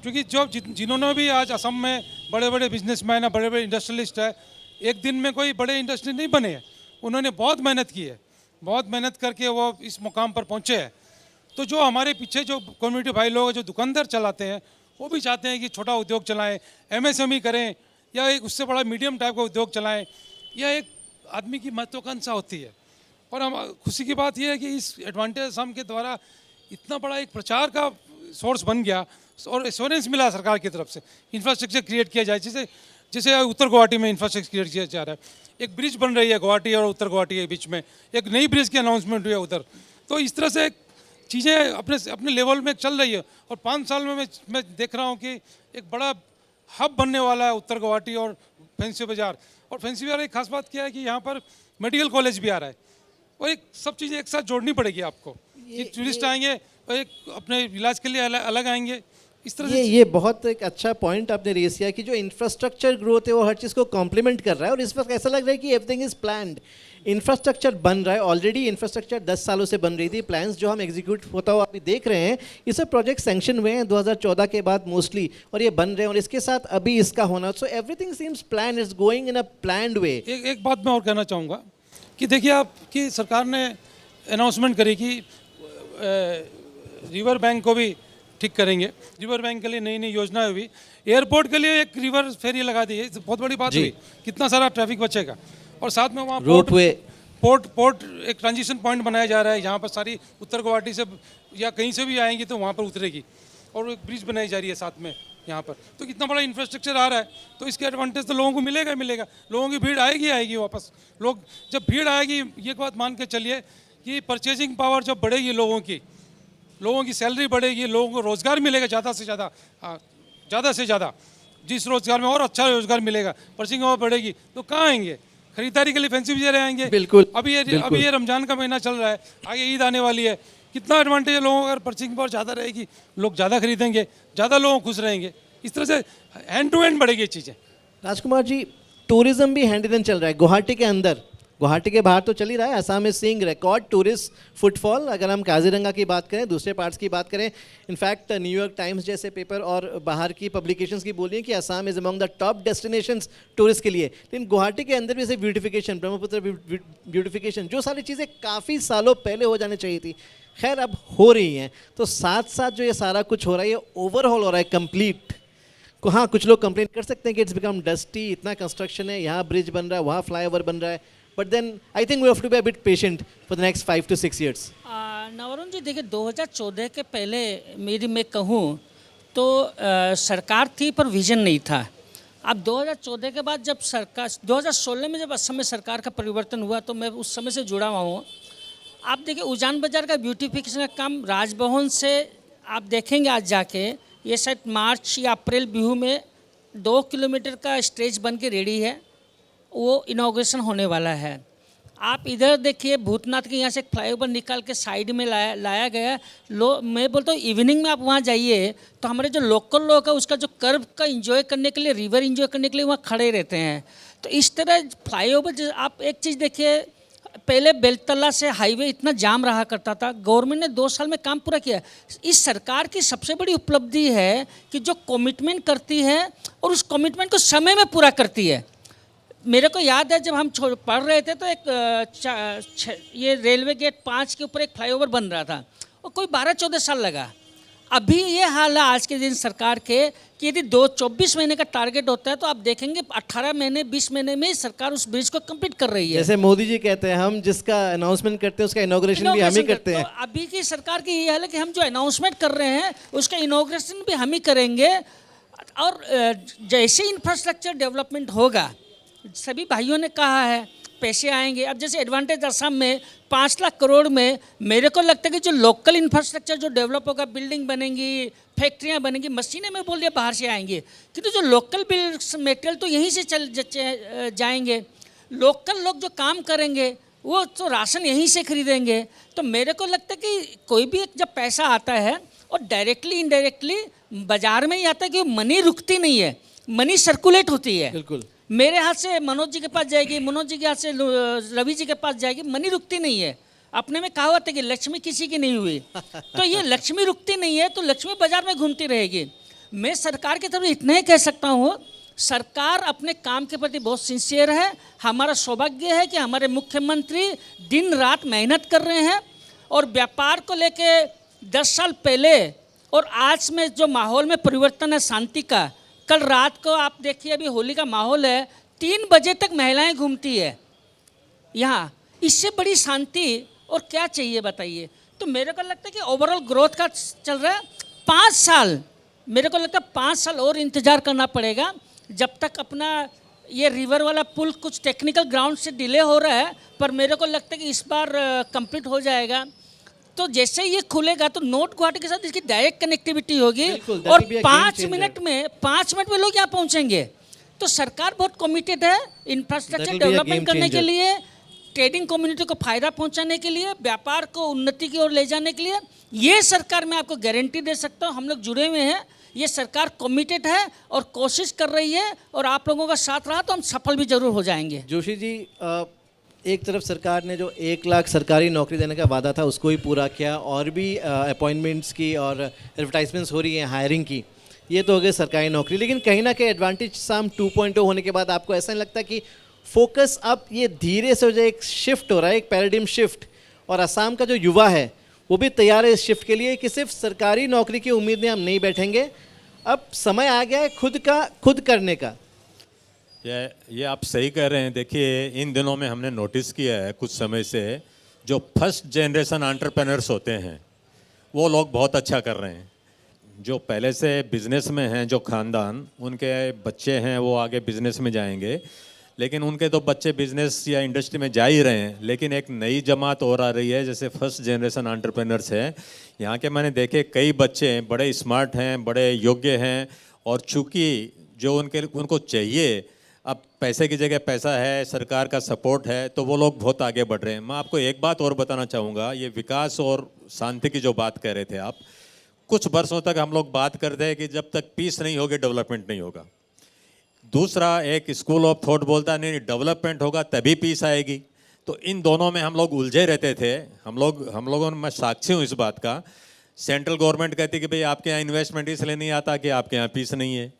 क्योंकि जो जिन्होंने भी आज असम में बड़े बड़े बिजनेसमैन है, बड़े बड़े इंडस्ट्रियलिस्ट है, एक दिन में कोई बड़े इंडस्ट्री नहीं बने हैं, उन्होंने बहुत मेहनत की है, बहुत मेहनत करके वो इस मुकाम पर पहुँचे हैं। तो जो हमारे पीछे जो कम्युनिटी भाई लोग हैं जो दुकानदार चलाते हैं, वो भी चाहते हैं कि छोटा उद्योग चलाएं, एमएसएमई करें, या एक उससे बड़ा मीडियम टाइप का उद्योग चलाएं। यह एक आदमी की महत्वाकांक्षा होती है। और हम खुशी की बात यह है कि इस एडवांटेज असम के द्वारा इतना बड़ा एक प्रचार का सोर्स बन गया और एश्योरेंस मिला सरकार की तरफ से, इंफ्रास्ट्रक्चर क्रिएट किया जाए। जैसे उत्तर गुवाहाटी में इंफ्रास्ट्रक्चर क्रिएट किया जा रहा है, एक ब्रिज बन रही है गुवाहाटी और उत्तर गुवाहाटी के बीच में, एक नई ब्रिज की अनाउंसमेंट हुई है उधर। तो इस तरह से चीज़ें अपने लेवल में चल रही है। और 5 साल में मैं देख रहा हूँ कि एक बड़ा हब बनने वाला है उत्तर गुवाहाटी और फैंसी बाज़ार। और फैंसी बाज़ार एक खास बात क्या है कि यहाँ पर मेडिकल कॉलेज भी आ रहा है, और एक सब चीज़ें एक साथ जोड़नी पड़ेगी आपको। एक टूरिस्ट आएंगे और एक अपने इलाज के लिए अलग आएंगे, इस तरह से। ये बहुत एक अच्छा पॉइंट आपने रेस किया कि जो इंफ्रास्ट्रक्चर ग्रोथ है वो हर चीज़ को कॉम्प्लीमेंट कर रहा है। और इस वक्त ऐसा लग रहा है कि एवरीथिंग इज प्लान्ड, इंफ्रास्ट्रक्चर बन रहा है। ऑलरेडी इंफ्रास्ट्रक्चर 10 सालों से बन रही थी, प्लान्स जो हम एग्जीक्यूट होता हुआ अभी देख रहे हैं, ये सब प्रोजेक्ट सैंक्शन हुए हैं 2014 के बाद मोस्टली, और ये बन रहे हैं। और इसके साथ अभी इसका होना, so everything seems plan, is going in a planned way. एक बात मैं और कहना चाहूँगा कि देखिए आपकी सरकार ने अनाउंसमेंट करी कि रिवर बैंक को भी ठीक करेंगे। रिवर बैंक के लिए नई नई योजना हुई, एयरपोर्ट के लिए एक रिवर फेरी लगा दी है, बहुत बड़ी बात हुई। कितना सारा ट्रैफिक बचेगा। और साथ में वहाँ पोर्ट एक ट्रांजिशन पॉइंट बनाया जा रहा है, यहाँ पर सारी उत्तर गुवाहाटी से या कहीं से भी आएंगी तो वहाँ पर उतरेगी। और एक ब्रिज बनाई जा रही है साथ में यहाँ पर। तो कितना बड़ा इंफ्रास्ट्रक्चर आ रहा है, तो इसके एडवांटेज तो लोगों को मिलेगा मिलेगा। लोगों की भीड़ आएगी वापस। लोग जब भीड़ आएगी, ये बात मान के चलिए कि परचेजिंग पावर जब बढ़ेगी, लोगों की सैलरी बढ़ेगी, लोगों को रोज़गार मिलेगा ज़्यादा से ज़्यादा। जिस रोज़गार में और अच्छा रोज़गार मिलेगा, परचेजिंग पावर बढ़ेगी, तो कहाँ आएंगे? खरीदारी के लिए फैंसी बाज़ार आएंगे। बिल्कुल। अभी ये रमज़ान का महीना चल रहा है, आगे ईद आने वाली है। कितना एडवांटेज है लोगों का, अगर परचेजिंग पावर ज़्यादा रहेगी, लोग ज़्यादा खरीदेंगे, ज़्यादा लोग खुश रहेंगे। इस तरह से हैंड टू हैंड बढ़ेगी चीज़ें। राजकुमार जी, टूरिज्म भी हैंड इन हैंड चल रहा है गुवाहाटी के अंदर, गुवाहाटी के बाहर तो चल ही रहा है। Assam is seeing record tourist footfall. अगर हम काजीरंगा की बात करें, दूसरे पार्ट्स की बात करें, इनफैक्ट न्यूयॉर्क टाइम्स जैसे पेपर और बाहर की पब्लिकेशंस की बोलिए कि Assam is among the top destinations tourist के लिए। लेकिन गुवाहाटी के अंदर भी जैसे ब्यूटिफिकेशन, ब्रह्मपुत्र ब्यूटिफिकेशन, जो सारी चीज़ें काफ़ी सालों पहले हो जानी चाहिए थी, खैर अब हो रही हैं। तो साथ साथ जो ये सारा कुछ हो रहा है, ये ओवरऑल हो रहा है कंप्लीट। हाँ, कुछ लोग कंप्लेन कर सकते हैं कि इट्स बिकम डस्टी, इतना कंस्ट्रक्शन है, यहाँ ब्रिज बन रहा है, वहाँ फ्लाईओवर बन रहा है, but then I think we have to be a bit patient for the next 5 to 6 years। Navarun ji, देखिए 2014 के पहले मैं कहूँ तो सरकार थी पर विजन नहीं था। अब 2014 के बाद जब सरकार 2016 में जब असम में सरकार का परिवर्तन हुआ, तो मैं उस समय से जुड़ा हुआ हूँ। आप देखिए उजान बाज़ार का ब्यूटिफिकेशन का काम राजभवन से आप देखेंगे आज जाके, ये शायद मार्च या अप्रैल बिहू में 2 किलोमीटर का स्ट्रेच बन के रेडी है, वो इनॉग्रेशन होने वाला है। आप इधर देखिए भूतनाथ के यहाँ से एक फ्लाईओवर निकाल के साइड में लाया गया। मैं बोलता हूँ इवनिंग में आप वहाँ जाइए तो हमारे जो लोकल लोग हैं उसका जो कर्व का एंजॉय करने के लिए, रिवर एंजॉय करने के लिए वहाँ खड़े रहते हैं। तो इस तरह फ्लाईओवर, आप एक चीज़ देखिए, पहले बेलतला से हाईवे इतना जाम रहा करता था, गवर्नमेंट ने 2 साल में काम पूरा किया। इस सरकार की सबसे बड़ी उपलब्धि है कि जो कमिटमेंट करती है और उस कमिटमेंट को समय में पूरा करती है। मेरे को याद है जब हम पढ़ रहे थे तो ये रेलवे गेट 5 के ऊपर एक फ्लाईओवर बन रहा था, और कोई 12-14 साल लगा। अभी ये हाल है आज के दिन सरकार के कि यदि 24 महीने का टारगेट होता है तो आप देखेंगे 18 महीने 20 महीने में सरकार उस ब्रिज को कंप्लीट कर रही है। जैसे मोदी जी कहते हैं, हम जिसका अनाउंसमेंट करते हैं उसका इनॉग्रेशन भी हम ही करते हैं। तो अभी की सरकार की ये हाल है कि हम जो अनाउंसमेंट कर रहे हैं उसका इनॉग्रेशन भी हम ही करेंगे। और जैसे इंफ्रास्ट्रक्चर डेवलपमेंट होगा, सभी भाइयों ने कहा है पैसे आएंगे। अब जैसे एडवांटेज असम में 5 लाख करोड़ में मेरे को लगता है कि जो लोकल इंफ्रास्ट्रक्चर जो डेवलप होगा, बिल्डिंग बनेंगी, फैक्ट्रियां बनेंगी, मशीनें में बोल दिया बाहर से आएंगी, किंतु जो लोकल मटेरियल तो यहीं से चल जाएंगे। लोकल लोग जो काम करेंगे वो तो राशन यहीं से खरीदेंगे। तो मेरे को लगता है कि कोई भी जब पैसा आता है और डायरेक्टली इनडायरेक्टली बाजार में ही आता है कि मनी रुकती नहीं है, मनी सर्कुलेट होती है। बिल्कुल, मेरे हाथ से मनोज जी के पास जाएगी, मनोज जी के हाथ से रवि जी के पास जाएगी, मनी रुकती नहीं है। अपने में कहावत है कि लक्ष्मी किसी की नहीं हुई, तो ये लक्ष्मी रुकती नहीं है, तो लक्ष्मी बाजार में घूमती रहेगी। मैं सरकार की तरफ इतना ही कह सकता हूँ सरकार अपने काम के प्रति बहुत सिंसियर है। हमारा सौभाग्य है कि हमारे मुख्यमंत्री दिन रात मेहनत कर रहे हैं और व्यापार को लेके 10 साल पहले और आज में जो माहौल में परिवर्तन है शांति का, कल रात को आप देखिए अभी होली का माहौल है, 3 बजे तक महिलाएं घूमती है यहाँ। इससे बड़ी शांति और क्या चाहिए बताइए। तो मेरे को लगता है कि ओवरऑल ग्रोथ का चल रहा है। 5 साल, मेरे को लगता है 5 साल और इंतज़ार करना पड़ेगा जब तक अपना ये रिवर वाला पुल कुछ टेक्निकल ग्राउंड से डिले हो रहा है, पर मेरे को लगता है कि इस बार कंप्लीट हो जाएगा। तो जैसे ये खुलेगा तो नॉर्थ गुवाहाटी के साथ इसकी डायरेक्ट कनेक्टिविटी होगी और 5 मिनट में लोग यहाँ पहुँचेंगे। तो सरकार बहुत कमिटेड है इंफ्रास्ट्रक्चर डेवलपमेंट करने के लिए, ट्रेडिंग कम्युनिटी को फायदा पहुंचाने के लिए, व्यापार को उन्नति की ओर ले जाने के लिए। ये सरकार मैं आपको गारंटी दे सकता हूँ, हम लोग जुड़े हुए हैं, ये सरकार कमिटेड है और कोशिश कर रही है, और आप लोगों का साथ रहा तो हम सफल भी जरूर हो जाएंगे। जोशी जी, एक तरफ सरकार ने जो 1 लाख सरकारी नौकरी देने का वादा था उसको ही पूरा किया, और भी अपॉइंटमेंट्स की और एडवर्टाइजमेंट्स हो रही हैं हायरिंग की, ये तो हो गए सरकारी नौकरी। लेकिन कहीं ना कहीं एडवांटेज आसाम 2.0 होने के बाद आपको ऐसा नहीं लगता कि फोकस अब ये धीरे से जो एक शिफ्ट हो रहा है, एक पैराडिम शिफ्ट, और असम का जो युवा है वो भी तैयार है इस शिफ्ट के लिए कि सिर्फ सरकारी नौकरी की उम्मीद में हम नहीं बैठेंगे, अब समय आ गया है खुद करने का। ये आप सही कह रहे हैं। देखिए, इन दिनों में हमने नोटिस किया है कुछ समय से, जो फर्स्ट जनरेशन एंटरप्रेन्योर्स होते हैं वो लोग बहुत अच्छा कर रहे हैं। जो पहले से बिजनेस में हैं, जो ख़ानदान, उनके बच्चे हैं वो आगे बिजनेस में जाएंगे, लेकिन उनके तो बच्चे बिजनेस या इंडस्ट्री में जा ही रहे हैं। लेकिन एक नई जमात और आ रही है, जैसे फर्स्ट जनरेशन एंटरप्रेन्योर्स है। यहाँ के मैंने देखे कई बच्चे बड़े स्मार्ट हैं, बड़े योग्य हैं, और चूँकि जो उनको चाहिए, अब पैसे की जगह पैसा है, सरकार का सपोर्ट है, तो वो लोग बहुत आगे बढ़ रहे हैं। मैं आपको एक बात और बताना चाहूँगा, ये विकास और शांति की जो बात कह रहे थे आप, कुछ वर्षों तक हम लोग बात करते हैं कि जब तक पीस नहीं होगी डेवलपमेंट नहीं होगा। दूसरा एक स्कूल ऑफ थॉट बोलता नहीं, डेवलपमेंट होगा तभी पीस आएगी। तो इन दोनों में हम लोग उलझे रहते थे। हम लोगों में, मैं साक्षी हूँ इस बात का। सेंट्रल गवर्नमेंट कहती कि भाई आपके यहाँ इन्वेस्टमेंट इसलिए नहीं आता कि आपके यहाँ पीस नहीं है।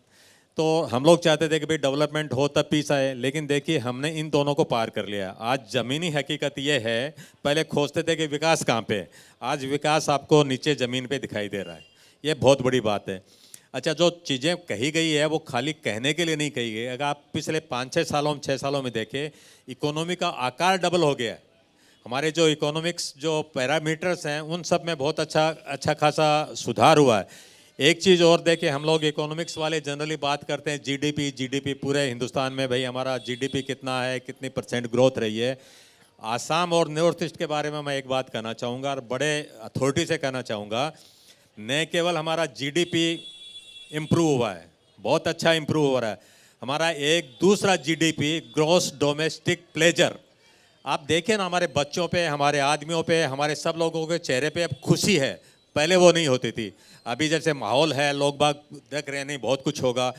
तो हम लोग चाहते थे कि भाई डेवलपमेंट हो तब पीस आए, लेकिन देखिए हमने इन दोनों को पार कर लिया। आज ज़मीनी हकीकत ये है, पहले खोजते थे कि विकास कहाँ पे, आज विकास आपको नीचे ज़मीन पे दिखाई दे रहा है। ये बहुत बड़ी बात है। अच्छा, जो चीज़ें कही गई है वो खाली कहने के लिए नहीं कही गई। अगर आप पिछले 5-6 सालों में देखें, इकोनॉमी का आकार डबल हो गया है। हमारे जो इकोनॉमिक्स जो पैरामीटर्स हैं उन सब में बहुत अच्छा खासा सुधार हुआ है। एक चीज़ और देखें, हम लोग इकोनॉमिक्स वाले जनरली बात करते हैं जीडीपी पूरे हिंदुस्तान में, भाई हमारा जीडीपी कितना है, कितनी % ग्रोथ रही है। आसाम और नॉर्थ ईस्ट के बारे में मैं एक बात कहना चाहूँगा, और बड़े अथॉरिटी से कहना चाहूँगा, न केवल हमारा जीडीपी इम्प्रूव हुआ है, बहुत अच्छा इम्प्रूव हो रहा है, हमारा एक दूसरा जीडीपी ग्रॉस डोमेस्टिक प्लेजर, आप देखें ना, हमारे बच्चों पे, हमारे आदमियों पे, हमारे सब लोगों के चेहरे पे अब खुशी है। पहले वो नहीं होती थी। अभी जैसे माहौल है, लोग बाग देख रहे हैं नहीं बहुत कुछ होगा।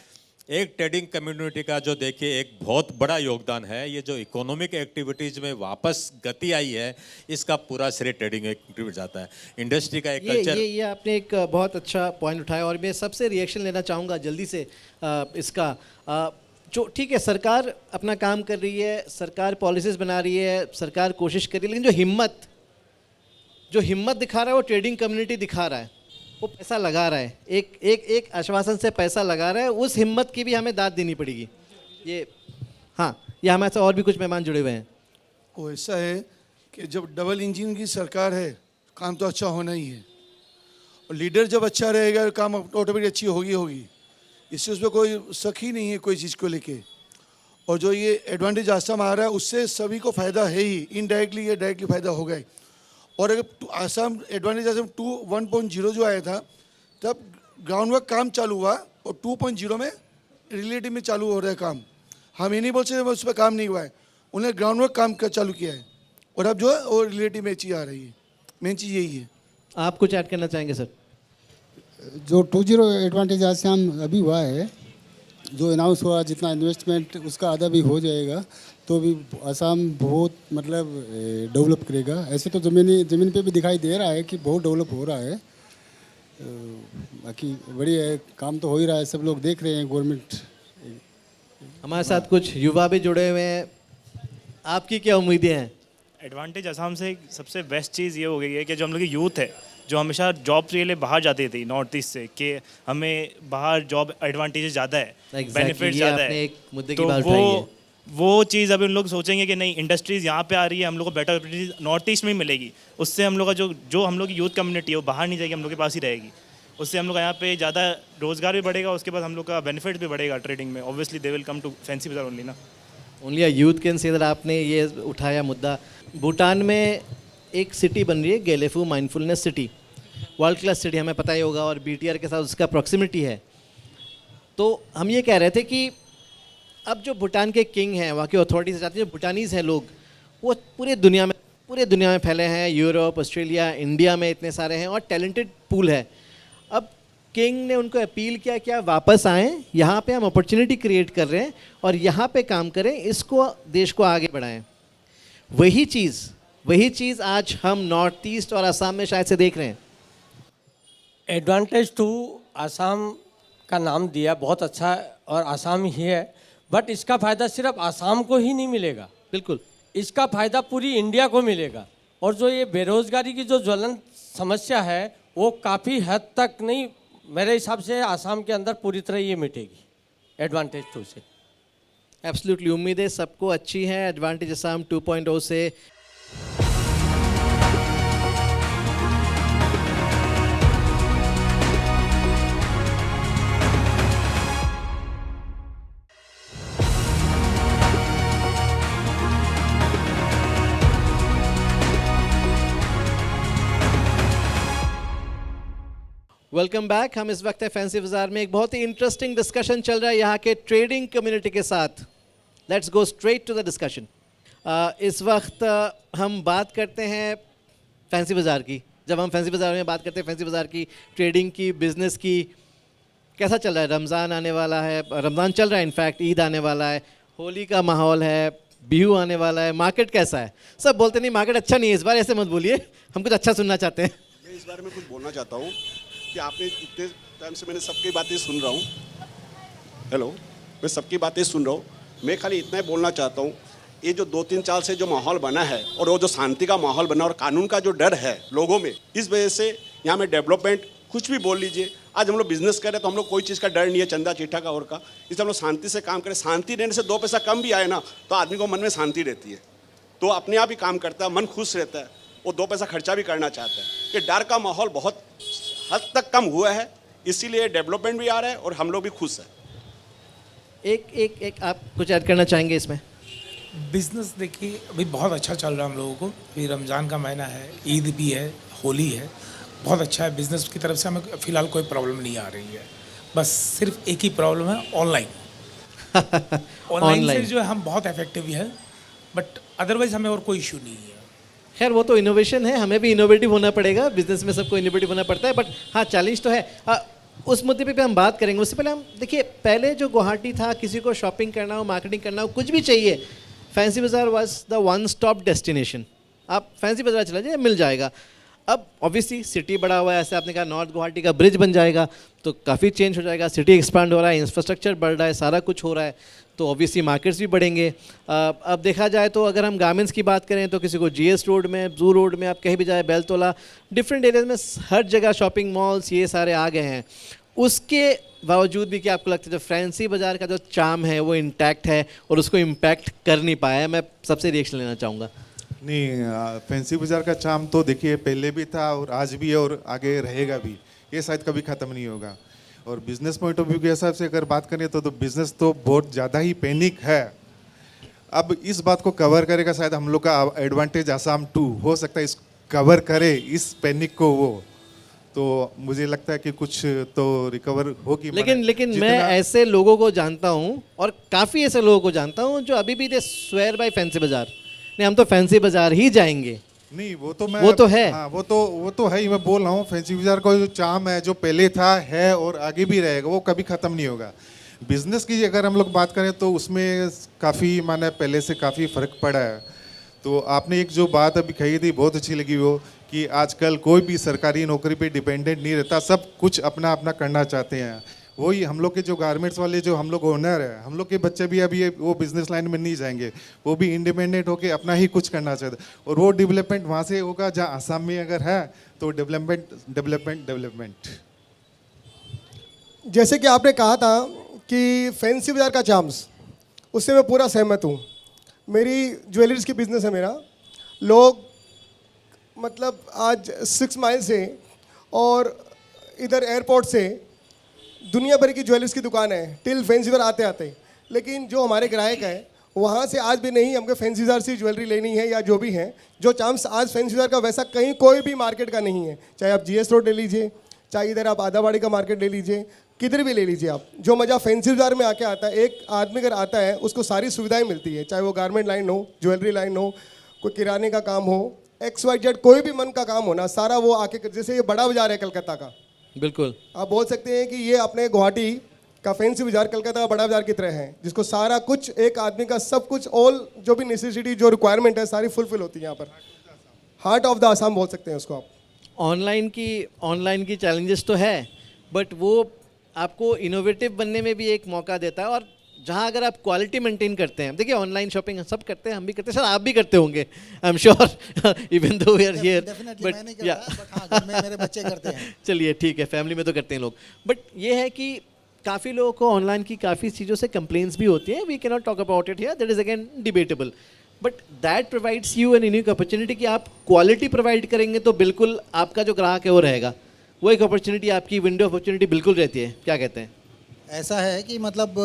एक ट्रेडिंग कम्युनिटी का जो देखिए एक बहुत बड़ा योगदान है, ये जो इकोनॉमिक एक्टिविटीज़ में वापस गति आई है, इसका पूरा श्रेय ट्रेडिंग एक्टिविटी जाता है। इंडस्ट्री का एक कल्चर, ये आपने एक बहुत अच्छा पॉइंट उठाया, और मैं सबसे रिएक्शन लेना चाहूँगा जल्दी से इसका। जो ठीक है, सरकार अपना काम कर रही है, सरकार पॉलिसीज़ बना रही है, सरकार कोशिश कर रही है, लेकिन जो हिम्मत दिखा रहा है वो ट्रेडिंग कम्युनिटी दिखा रहा है, वो पैसा लगा रहा है, एक आश्वासन से पैसा लगा रहा है, उस हिम्मत की भी हमें दाद देनी पड़ेगी। ये हाँ, ये हमारे साथ और भी कुछ मेहमान जुड़े हुए हैं। वो ऐसा है कि जब डबल इंजन की सरकार है, काम तो अच्छा होना ही है, और लीडर जब अच्छा रहेगा काम ऑटोमेटिक अच्छी होगी, इससे उसमें कोई शक ही नहीं है कोई चीज़ को लेके। और जो ये एडवांटेज आसाम आ रहा है उससे सभी को फ़ायदा है ही, इनडायरेक्टली या डायरेक्टली फ़ायदा होगा ही। और अगर आसाम एडवांटेज आसाम 1.0 जो आया था, तब ग्राउंड वर्क काम चालू हुआ, और 2.0 में रिलेटिव में चालू हो रहा है काम। हम ये नहीं बोल सकते उस पर काम नहीं हुआ है, उन्हें ग्राउंड वर्क काम चालू किया है, और अब जो है वो रिलेटिव में चीज़ आ रही है। मेन चीज़ यही है। आप कुछ ऐड करना चाहेंगे सर? जो 2.0 एडवांटेज आसाम अभी हुआ है, जो अनाउंस हुआ, जितना इन्वेस्टमेंट उसका आधा भी हो जाएगा तो भी आसाम बहुत मतलब डेवलप करेगा। ऐसे तो ज़मीन पे भी दिखाई दे रहा है कि बहुत डेवलप हो रहा है। बाकी बढ़िया है, काम तो हो ही रहा है, सब लोग देख रहे हैं, गवर्नमेंट हमारे साथ कुछ युवा भी जुड़े हुए हैं, आपकी क्या उम्मीदें हैं? एडवांटेज असम से सबसे बेस्ट चीज़ ये हो गई है कि जो हम लोग की यूथ है जो हमेशा जॉब के लिए बाहर जाती थी नॉर्थ ईस्ट से, कि हमें बाहर जॉब एडवांटेज ज़्यादा है, बेनिफिट ज़्यादा है, एक मुद्दे की तो बात उठाई है। वो चीज़ अभी उन लोग सोचेंगे कि नहीं इंडस्ट्रीज़ यहाँ पे आ रही है, हम लोग को बेटर अपॉर्चुनिटीज नॉर्थ ईस्ट में ही मिलेगी, उससे हम लोग का जो हम लोग की यूथ कम्युनिटी है वो बाहर नहीं जाएगी, हम लोग के पास ही रहेगी, उससे हम लोग यहाँ पे ज़्यादा रोज़गार भी बढ़ेगा, उसके बाद हम लोग का बेनिफिट भी बढ़ेगा ट्रेडिंग में। Obviously they will come to Fancy Bazar only ना। Only a youth can say that. आपने ये उठाया मुद्दा, भूटान में एक सिटी बन रही है Gelephu mindfulness city, world class city, हमें पता ही होगा, और बीटीआर के साथ उसका प्रॉक्सिमिटी है। तो हम ये कह रहे थे कि अब जो भूटान के किंग हैं, वहाँ की अथॉरिटीज चाहती हैं, जो भूटानीज़ हैं लोग, वो पूरे दुनिया में फैले हैं, यूरोप, ऑस्ट्रेलिया, इंडिया में इतने सारे हैं और टैलेंटेड पूल है। अब किंग ने उनको अपील किया कि आप वापस आएँ, यहाँ पे हम अपॉर्चुनिटी क्रिएट कर रहे हैं और यहाँ पे काम करें, इसको देश को आगे बढ़ाएं। वही चीज़ आज हम नॉर्थ ईस्ट और असम में शायद से देख रहे हैं। एडवांटेज टू आसाम का नाम दिया, बहुत अच्छा है और आसाम ही है, बट इसका फ़ायदा सिर्फ आसाम को ही नहीं मिलेगा, बिल्कुल इसका फ़ायदा पूरी इंडिया को मिलेगा। और जो ये बेरोज़गारी की जो ज्वलन समस्या है वो काफ़ी हद तक नहीं, मेरे हिसाब से आसाम के अंदर पूरी तरह ये मिटेगी एडवांटेज 2 से। एब्सोल्युटली, उम्मीदें सबको अच्छी हैं एडवांटेज असम 2.0 से। Welcome back. हम इस वक्त है फैंसी बाजार में, एक बहुत ही इंटरेस्टिंग डिस्कशन चल रहा है यहाँ के ट्रेडिंग कम्युनिटी के साथ। Let's go straight to the discussion. इस वक्त हम बात करते हैं फैंसी बाजार की। जब हम फैंसी बाजार में बात करते हैं फैंसी बाजार की, ट्रेडिंग की, बिजनेस की, कैसा चल रहा है? रमज़ान आने वाला है, रमज़ान चल रहा है, इनफैक्ट ईद आने वाला है, होली का माहौल है, बिहू आने वाला है, मार्केट कैसा है? सब बोलते नहीं मार्केट अच्छा नहीं है, इस बार ऐसे मत बोलिए, हम कुछ अच्छा सुनना चाहते हैं। मैं इस बारे में कुछ बोलना चाहता हूँ कि आपने इतने टाइम से मैंने सबकी बातें सुन रहा हूँ। हेलो, मैं सबकी बातें सुन रहा हूँ। मैं खाली इतना ही बोलना चाहता हूँ, ये जो 2-3 साल से जो माहौल बना है और वो जो शांति का माहौल बना और कानून का जो डर है लोगों में, इस वजह से यहाँ में डेवलपमेंट कुछ भी बोल लीजिए। आज हम लोग बिजनेस कर रहे हैं तो हम लोग कोई चीज़ का डर नहीं है, चंदा चिट्ठा का और का, इसलिए हम लोग शांति से काम करें। शांति रहने से 2 पैसा कम भी आए ना तो आदमी को मन में शांति रहती है, तो अपने आप ही काम करता है, मन खुश रहता है, वो 2 पैसा खर्चा भी करना चाहता है। ये डर का माहौल बहुत हद तक कम हुआ है, इसीलिए डेवलपमेंट भी आ रहा है और हम लोग भी खुश हैं। एक आप कुछ ऐड करना चाहेंगे इसमें? बिजनेस देखिए अभी बहुत अच्छा चल रहा है हम लोगों को, अभी रमज़ान का महीना है, ईद भी है, होली है, बहुत अच्छा है। बिज़नेस की तरफ से हमें फ़िलहाल कोई प्रॉब्लम नहीं आ रही है, बस सिर्फ एक ही प्रॉब्लम है ऑनलाइन। ऑनलाइन से जो है हम बहुत इफेक्टिव है, बट अदरवाइज हमें और कोई इशू नहीं है। खैर वो तो इनोवेशन है, हमें भी इनोवेटिव होना पड़ेगा, बिजनेस में सबको इनोवेटिव होना पड़ता है, बट हाँ चैलेंज तो है। उस मुद्दे पे भी हम बात करेंगे। उससे पहले हम देखिए, पहले जो गुवाहाटी था, किसी को शॉपिंग करना हो, मार्केटिंग करना हो, कुछ भी चाहिए, फैंसी बाज़ार was the one stop destination. आप फैंसी बाज़ार चला जाइए, मिल जाएगा। अब ऑब्वियसली सिटी बड़ा हुआ है, ऐसे आपने कहा नॉर्थ गुवाहाटी का ब्रिज बन जाएगा तो काफ़ी चेंज हो जाएगा, सिटी एक्सपांड हो रहा है, इंफ्रास्ट्रक्चर बढ़ रहा है, सारा कुछ हो रहा है, तो ऑब्वियसली मार्केट्स भी बढ़ेंगे। अब देखा जाए तो अगर हम गारमेंट्स की बात करें तो किसी को जीएस रोड में, जू रोड में, आप कहीं भी जाए, बेलतोला, डिफरेंट एरियाज में हर जगह शॉपिंग मॉल्स ये सारे आ गए हैं। उसके बावजूद भी क्या आपको लगता है जो फैंसी बाज़ार का जो चार्म है वो इंटैक्ट है और उसको इम्पैक्ट कर नहीं पाया है? मैं सबसे रिएक्शन लेना चाहूँगा। नहीं, फैंसी बाज़ार का चार्म तो देखिए पहले भी था और आज भी है और आगे रहेगा भी, ये शायद कभी ख़त्म नहीं होगा। और बिज़नेस पॉइंट ऑफ व्यू के हिसाब से अगर बात करें तो बिज़नेस तो बहुत ज़्यादा ही पैनिक है। अब इस बात को कवर करेगा शायद हम लोग का एडवांटेज आसाम 2 हो सकता है, इस कवर करे इस पैनिक को वो, तो मुझे लगता है कि कुछ तो रिकवर होगी। लेकिन मैं ऐसे लोगों को जानता हूँ और काफ़ी ऐसे लोगों को जानता हूँ जो अभी भी दे स्वेयर बाय फैंसी बाज़ार, नहीं हम तो फैंसी बाज़ार ही जाएंगे। नहीं वो तो है। हाँ, वो तो है ही। मैं बोल रहा हूँ फैंसी बाज़ार का जो चार्म है, जो पहले था, है और आगे भी रहेगा, वो कभी ख़त्म नहीं होगा। बिज़नेस की अगर हम लोग बात करें तो उसमें काफ़ी माने पहले से काफ़ी फ़र्क पड़ा है। तो आपने एक जो बात अभी कही थी बहुत अच्छी लगी, वो कि आजकल कोई भी सरकारी नौकरी पे डिपेंडेंट नहीं रहता, सब कुछ अपना अपना करना चाहते हैं। वही हम लोग के जो गारमेंट्स वाले जो हम लोग ओनर है, हम लोग के बच्चे भी अभी वो बिजनेस लाइन में नहीं जाएंगे, वो भी इंडिपेंडेंट होके अपना ही कुछ करना चाहते हैं। और वो डेवलपमेंट वहाँ से होगा जहाँ आसाम में अगर है तो डेवलपमेंट। जैसे कि आपने कहा था कि फैंसी बाजार का चार्म्स, उससे मैं पूरा सहमत हूँ। मेरी ज्वेलरीज की बिज़नेस है मेरा। लोग मतलब आज 6 माइल से और इधर एयरपोर्ट से दुनिया भर की ज्वेलरीज की दुकान है टिल फैंसी बाजार आते आते, लेकिन जो हमारे ग्राहक हैं वहाँ से आज भी नहीं हमको फैंसी बाजार से ज्वेलरी लेनी है या जो भी है। जो चार्म्स आज फैंसी बाजार का वैसा कहीं कोई भी मार्केट का नहीं है। चाहे आप GS रोड ले लीजिए, चाहे इधर आप आदाबाड़ी का मार्केट ले लीजिए, किधर भी ले लीजिए आप, जो मज़ा फैंसी बाजार में आके आता है, एक आदमी अगर आता है उसको सारी सुविधाएं मिलती है, चाहे वो गारमेंट लाइन हो, ज्वेलरी लाइन हो, कोई किराने का काम हो, XYZ कोई भी मन का काम हो ना, सारा वो आके, जैसे ये बड़ा बाजार है कलकत्ता का, बिल्कुल आप बोल सकते हैं कि ये अपने गुवाहाटी का फैंसी बाजार कलकत्ता का बड़ा बाजार की तरह है, जिसको सारा कुछ एक आदमी का सब कुछ ऑल जो भी नेसेसिटी जो रिक्वायरमेंट है सारी फुलफिल होती है यहाँ पर। हार्ट ऑफ द आसाम बोल सकते हैं उसको आप। ऑनलाइन की चैलेंजेस तो है, बट वो आपको इनोवेटिव बनने में भी एक मौका देता है। और जहाँ अगर आप क्वालिटी मेंटेन करते हैं, देखिए ऑनलाइन शॉपिंग सब करते हैं, हम भी करते हैं, सर आप भी करते होंगे, I am sure, even though we are here, but या मेरे बच्चे करते हैं। चलिए ठीक है, फैमिली में तो करते हैं लोग। बट ये है कि काफ़ी लोगों को ऑनलाइन की काफ़ी चीज़ों से कंप्लेंट्स भी होती हैं, we can not talk about it here, that is again debatable, but that provides you an unique opportunity कि आप क्वालिटी प्रोवाइड करेंगे तो बिल्कुल आपका जो ग्राहक है वो रहेगा, वो एक अपॉर्चुनिटी, आपकी विंडो अपॉर्चुनिटी बिल्कुल रहती है। क्या कहते हैं? ऐसा है कि मतलब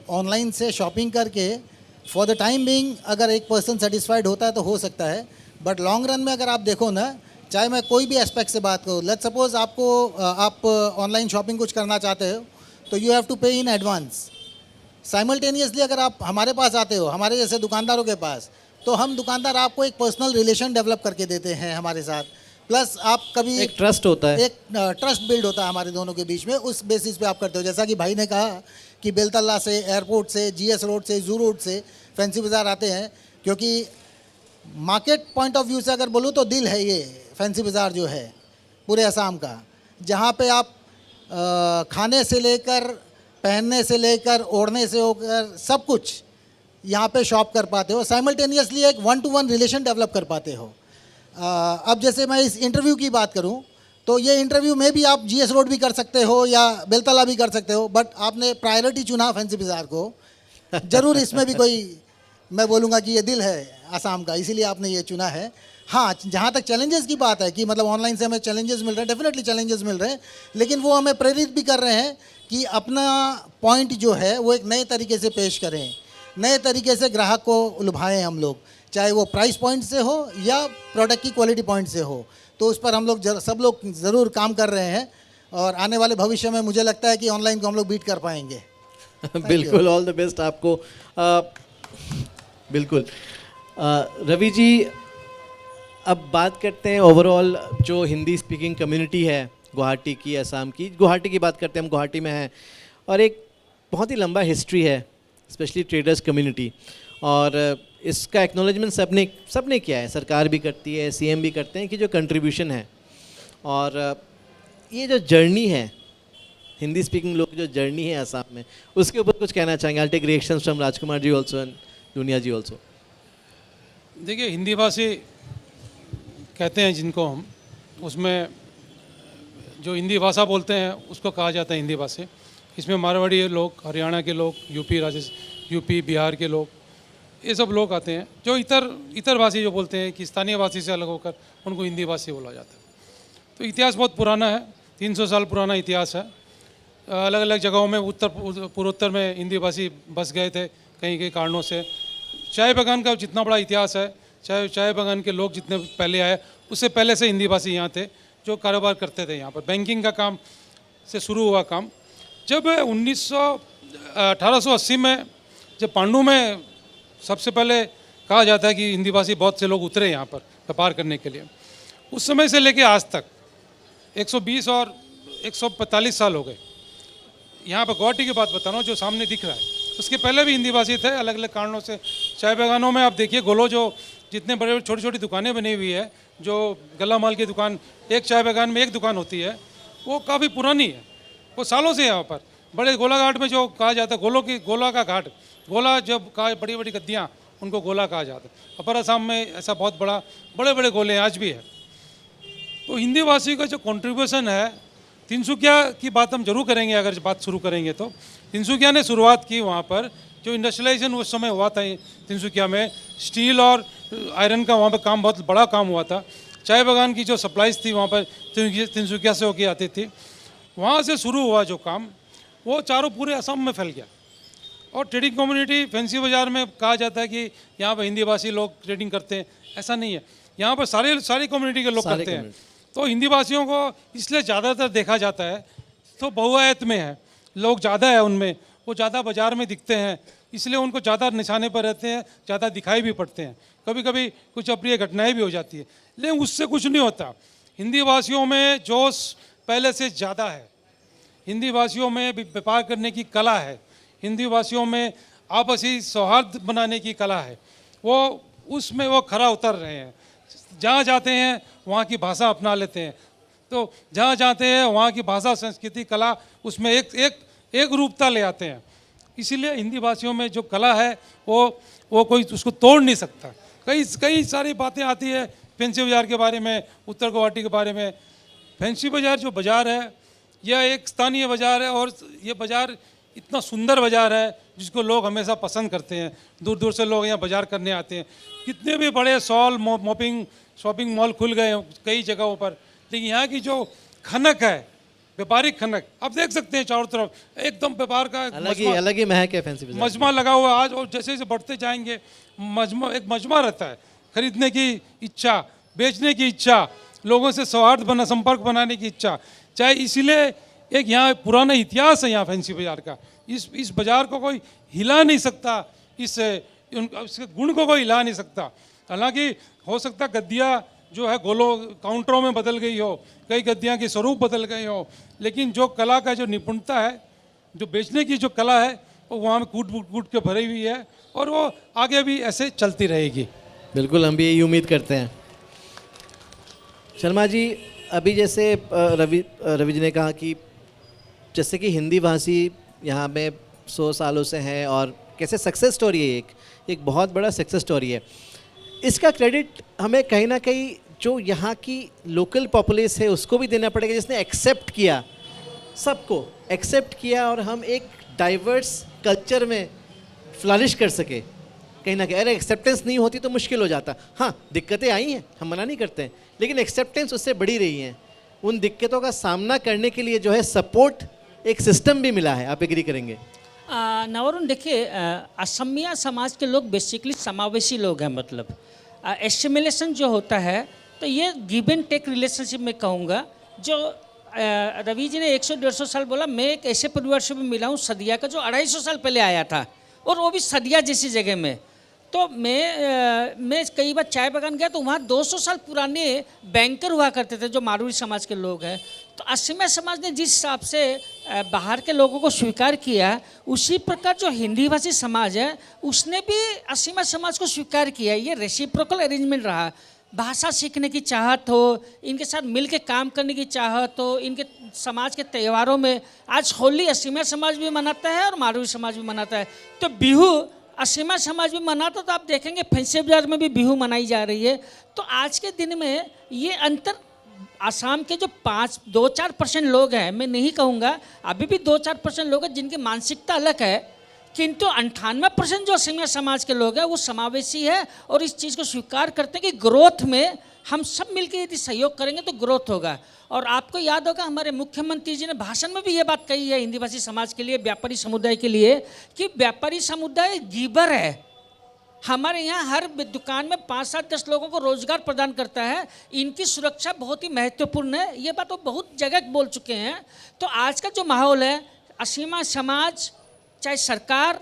ऑनलाइन से शॉपिंग करके फॉर द टाइम बीइंग अगर एक पर्सन सेटिस्फाइड होता है तो हो सकता है, बट लॉन्ग रन में अगर आप देखो ना, चाहे मैं कोई भी एस्पेक्ट से बात करूँ, लेट्स सपोज आप ऑनलाइन शॉपिंग कुछ करना चाहते हो तो यू हैव टू पे इन एडवांस। साइमल्टेनियसली अगर आप हमारे पास आते हो, हमारे जैसे दुकानदारों के पास, तो हम दुकानदार आपको एक पर्सनल रिलेशन डेवलप करके देते हैं हमारे साथ, प्लस आप कभी एक ट्रस्ट होता है, एक ट्रस्ट बिल्ड होता है हमारे दोनों के बीच में, उस बेसिस पे आप करते हो। जैसा कि भाई ने कहा कि बेलतला से, एयरपोर्ट से, GS रोड से, जू रोड से फैंसी बाज़ार आते हैं, क्योंकि मार्केट पॉइंट ऑफ व्यू से अगर बोलूँ तो दिल है ये फैंसी बाज़ार जो है पूरे असम का, जहाँ पे आप खाने से लेकर, पहनने से लेकर, ओढ़ने से होकर सब कुछ यहाँ पे शॉप कर पाते हो, साइमल्टेनियसली एक 1-to-1 रिलेशन डेवलप कर पाते हो। अब जैसे मैं इस इंटरव्यू की बात करूं तो ये इंटरव्यू में भी आप GS रोड भी कर सकते हो या बेलतला भी कर सकते हो, बट आपने प्रायोरिटी चुना फैंसी बाज़ार को, ज़रूर इसमें भी कोई मैं बोलूँगा कि ये दिल है आसाम का, इसीलिए आपने ये चुना है। हाँ, जहाँ तक चैलेंजेस की बात है कि मतलब ऑनलाइन से हमें चैलेंजेस मिल रहे हैं, डेफिनेटली चैलेंजेस मिल रहे हैं, लेकिन वो हमें प्रेरित भी कर रहे हैं कि अपना पॉइंट जो है वो एक नए तरीके से पेश करें, नए तरीके से ग्राहक को लुभाएं हम लोग, चाहे वो प्राइस पॉइंट से हो या प्रोडक्ट की क्वालिटी पॉइंट से हो। तो उस पर हम लोग सब लोग ज़रूर काम कर रहे हैं और आने वाले भविष्य में मुझे लगता है कि ऑनलाइन को हम लोग बीट कर पाएंगे। बिल्कुल, ऑल द बेस्ट आपको। बिल्कुल रवि जी, अब बात करते हैं ओवरऑल जो हिंदी स्पीकिंग कम्युनिटी है गुवाहाटी की, असम की। गुवाहाटी की बात करते हैं, हम गुवाहाटी में हैं और एक बहुत ही लंबा हिस्ट्री है, स्पेशली ट्रेडर्स कम्युनिटी, और इसका एक्नॉलेजमेंट सबने किया है, सरकार भी करती है, CM भी करते हैं कि जो कंट्रीब्यूशन है। और ये जो जर्नी है हिंदी स्पीकिंग लोग जो जर्नी है असम में, उसके ऊपर कुछ कहना चाहेंगे? I take reactions from Rajkumar ji also and Duniya ji also. देखिए, हिंदी भाषी कहते हैं जिनको हम, उसमें जो हिंदी भाषा बोलते हैं उसको कहा जाता है हिंदी भाषी। इसमें मारवाड़ी लोग, हरियाणा के लोग, यूपी बिहार के लोग, ये सब लोग आते हैं। जो इतर भाषी जो बोलते हैं कि स्थानीय भाषी से अलग होकर उनको हिंदी भाषी बोला जाता है। तो इतिहास बहुत पुराना है, 300 साल पुराना इतिहास है। अलग अलग जगहों में पूर्वोत्तर में हिंदी भाषी बस गए थे कहीं कहीं कारणों से। चाय बागान का जितना बड़ा इतिहास है, चाय बागान के लोग जितने पहले आए, उससे पहले से हिंदी भाषी यहाँ थे जो कारोबार करते थे यहाँ पर। बैंकिंग का काम से शुरू हुआ काम। जब 1880 में जब पांडु में सबसे पहले कहा जाता है कि हिंदी भाषी बहुत से लोग उतरे यहाँ पर व्यापार करने के लिए, उस समय से लेके आज तक 120 और 145 साल हो गए। यहाँ पर गुवाहाटी की बात बता रहा हूँ जो सामने दिख रहा है, उसके पहले भी हिंदी भाषी थे अलग अलग कारणों से। चाय बागानों में आप देखिए, गोलो जो जितने बड़े छोटी छोटी दुकानें बनी हुई है, जो गला माल की दुकान, एक चाय बागान में एक दुकान होती है, वो काफ़ी पुरानी है, वो सालों से यहाँ पर। बड़े गोला घाट में जो कहा जाता है गोला का घाट, गोला जब कहा बड़ी बड़ी गद्दियाँ उनको गोला कहा जाता है। अपर असम में ऐसा बहुत बड़े बड़े गोले आज भी है। तो हिंदी भाषी का जो कंट्रीब्यूशन है, तिनसुकिया की बात हम जरूर करेंगे अगर बात शुरू करेंगे तो। तिनसुकिया ने शुरुआत की वहाँ पर, जो इंडस्ट्रियलाइजेशन उस समय हुआ था तिनसुकिया में, स्टील और आयरन का वहाँ पर काम बहुत बड़ा काम हुआ था। चाय बागान की जो सप्लाईज थी वहाँ पर तिनसुकिया से होकर आती थी। वहाँ से शुरू हुआ जो काम, वो चारों पूरे असम में फैल गया। और ट्रेडिंग कम्युनिटी फैंसी बाज़ार में कहा जाता है कि यहाँ पर हिंदी भाषी लोग ट्रेडिंग करते हैं, ऐसा नहीं है। यहाँ पर सारी कम्युनिटी के लोग करते हैं। तो हिंदी भाषियों को इसलिए ज़्यादातर देखा जाता है, तो बहुआयत में है, लोग ज़्यादा है उनमें, वो ज़्यादा बाज़ार में दिखते हैं, इसलिए उनको ज़्यादा निशाने पर रहते हैं, ज़्यादा दिखाई भी पड़ते हैं। कभी कभी कुछ अप्रिय घटनाएं भी हो जाती है, लेकिन उससे कुछ नहीं होता। हिंदी भाषियों में जोश पहले से ज़्यादा है, हिंदी भाषियों में व्यापार करने की कला है, हिंदी भाषियों में आपसी सौहार्द बनाने की कला है, वो उसमें वो खरा उतर रहे हैं। जहाँ जाते हैं वहाँ की भाषा अपना लेते हैं, तो जहाँ जाते हैं वहाँ की भाषा, संस्कृति, कला, उसमें एक रूपता ले आते हैं। इसीलिए हिंदी भाषियों में जो कला है वो कोई उसको तोड़ नहीं सकता। कई सारी बातें आती है फैंसी बाज़ार के बारे में, उत्तर गुवाहाटी के बारे में। फैंसी बाज़ार जो बाज़ार है, यह एक स्थानीय बाज़ार है और ये बाज़ार इतना सुंदर बाज़ार है जिसको लोग हमेशा पसंद करते हैं। दूर दूर से लोग यहाँ बाज़ार करने आते हैं। कितने भी बड़े शॉपिंग मॉल खुल गए कई जगहों पर, लेकिन यहाँ की जो खनक है, व्यापारिक खनक, आप देख सकते हैं चारों तरफ एकदम व्यापार का अलग ही महक है फैंसी बाज़ार। मजमा लगा हुआ है आज, और जैसे जैसे बढ़ते जाएंगे एक मजमा रहता है, खरीदने की इच्छा, बेचने की इच्छा, लोगों से संपर्क बनाने की इच्छा। चाहे इसीलिए एक यहाँ पुराना इतिहास है यहाँ फैंसी बाज़ार का। इस बाज़ार को कोई हिला नहीं सकता, इसके गुण को कोई हिला नहीं सकता। हालांकि हो सकता गद्दियाँ जो है काउंटरों में बदल गई हो, कई गद्दियाँ की स्वरूप बदल गई हो, लेकिन जो कला का जो निपुणता है, जो बेचने की जो कला है, वो वहाँ में कूट के भरी हुई है और वो आगे भी ऐसे चलती रहेगी। बिल्कुल, हम भी यही उम्मीद करते हैं। शर्मा जी, अभी जैसे रवि जी ने कहा कि जैसे कि हिंदी भाषी यहाँ में 100 सालों से हैं और कैसे सक्सेस स्टोरी है, एक बहुत बड़ा सक्सेस स्टोरी है। इसका क्रेडिट हमें कहीं ना कहीं जो यहाँ की लोकल पॉपुलेस है उसको भी देना पड़ेगा, जिसने एक्सेप्ट किया, सबको एक्सेप्ट किया और हम एक डाइवर्स कल्चर में फ्लरिश कर सके। कहीं ना कहीं अरे एक्सेप्टेंस नहीं होती तो मुश्किल हो जाता। हाँ, दिक्कतें आई हैं, हम मना नहीं करते हैं, लेकिन एक्सेप्टेंस उससे बढ़ी रही हैं। उन दिक्कतों का सामना करने के लिए जो है सपोर्ट, एक सिस्टम भी मिला है। आप एग्री करेंगे? नवरुण, देखिए, असमिया समाज के लोग बेसिकली समावेशी लोग हैं। मतलब एसिमिलेशन जो होता है, तो ये गिव एंड टेक रिलेशनशिप में कहूँगा। जो रवि जी ने 100-150 साल बोला, मैं एक ऐसे परिवार से भी मिला हूँ सदिया का, जो 250 साल पहले आया था, और वो भी सदिया जैसी जगह में। तो मैं कई बार चाय बागान गया तो वहाँ 200 साल पुराने बैंकर हुआ करते थे जो मारवाड़ी समाज के लोग हैं। तो असमिया समाज ने जिस हिसाब से बाहर के लोगों को स्वीकार किया, उसी प्रकार जो हिंदी भाषी समाज है उसने भी असमिया समाज को स्वीकार किया। ये रेसिप्रोकल अरेंजमेंट रहा। भाषा सीखने की चाहत हो, इनके साथ मिल के काम करने की चाहत हो, इनके समाज के त्योहारों में आज होली असमिया समाज भी मनाता है और मारवाड़ी समाज भी मनाता है। तो बिहू असमिया समाज भी मनाता, तो आप देखेंगे फैंसी बाज़ार में भी बिहू मनाई जा रही है। तो आज के दिन में ये अंतर, आसाम के जो 2-4% लोग हैं, मैं नहीं कहूँगा, अभी भी 2-4% लोग हैं जिनकी मानसिकता अलग है, किंतु 98% जो असमिया समाज के लोग हैं वो समावेशी है और इस चीज़ को स्वीकार करते हैं कि ग्रोथ में हम सब मिलकर यदि सहयोग करेंगे तो ग्रोथ होगा। और आपको याद होगा हमारे मुख्यमंत्री जी ने भाषण में भी ये बात कही है हिंदी भाषी समाज के लिए, व्यापारी समुदाय के लिए, कि व्यापारी समुदाय गिवर है। हमारे यहाँ हर दुकान में 5-7-10 लोगों को रोजगार प्रदान करता है। इनकी सुरक्षा बहुत ही महत्वपूर्ण है। ये बात वो बहुत जगह बोल चुके हैं। तो आज का जो माहौल है, असमिया समाज, चाहे सरकार,